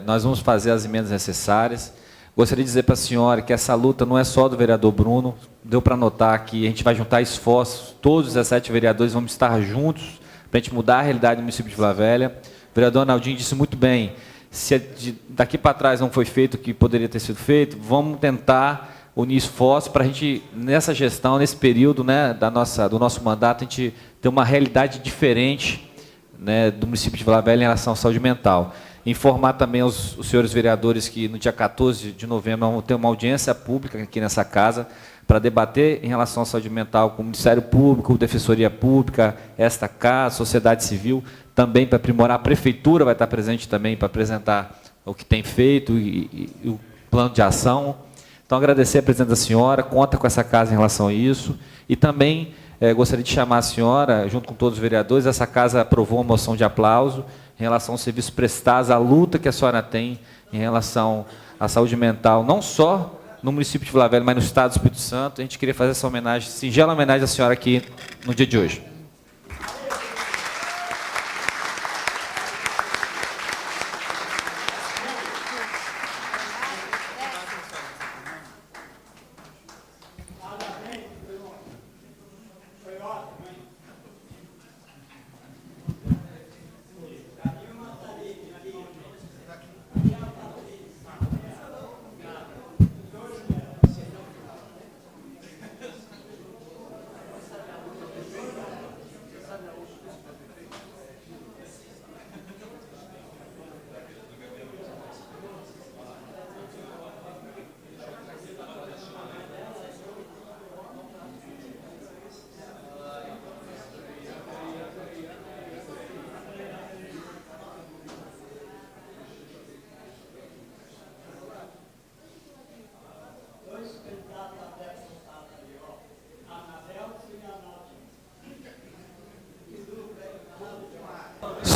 nós vamos fazer as emendas necessárias. Gostaria de dizer para a senhora que essa luta não é só do vereador Bruno, deu para notar que a gente vai juntar esforços, todos os 17 vereadores vamos estar juntos para a gente mudar a realidade do município de Vila Velha. O vereador Arnaldinho disse muito bem, se daqui para trás não foi feito o que poderia ter sido feito, vamos tentar unir esforços para a gente, nessa gestão, nesse período, né, do nosso mandato, a gente ter uma realidade diferente, né, do município de Vila Velha em relação à saúde mental. Informar também os senhores vereadores que no dia 14 de novembro vamos ter uma audiência pública aqui nessa casa para debater em relação à saúde mental com o Ministério Público, Defensoria Pública, esta casa, sociedade civil, também para aprimorar. A Prefeitura vai estar presente também para apresentar o que tem feito e o plano de ação. Então, agradecer a presença da senhora, conta com essa casa em relação a isso. E também gostaria de chamar a senhora, junto com todos os vereadores, essa casa aprovou uma moção de aplauso em relação aos serviços prestados, à luta que a senhora tem em relação à saúde mental, não só no município de Vila Velha, mas no estado do Espírito Santo. A gente queria fazer essa homenagem, singela homenagem à senhora aqui no dia de hoje.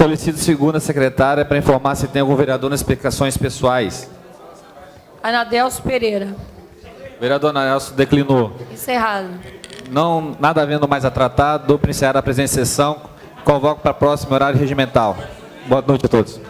Solicito segunda secretária para informar se tem algum vereador nas explicações pessoais. Anadelso Pereira. Vereador Anadelso declinou. Encerrado. Não, nada havendo mais a tratar, dou para iniciar a presente sessão. Convoco para o próximo horário regimental. Boa noite a todos.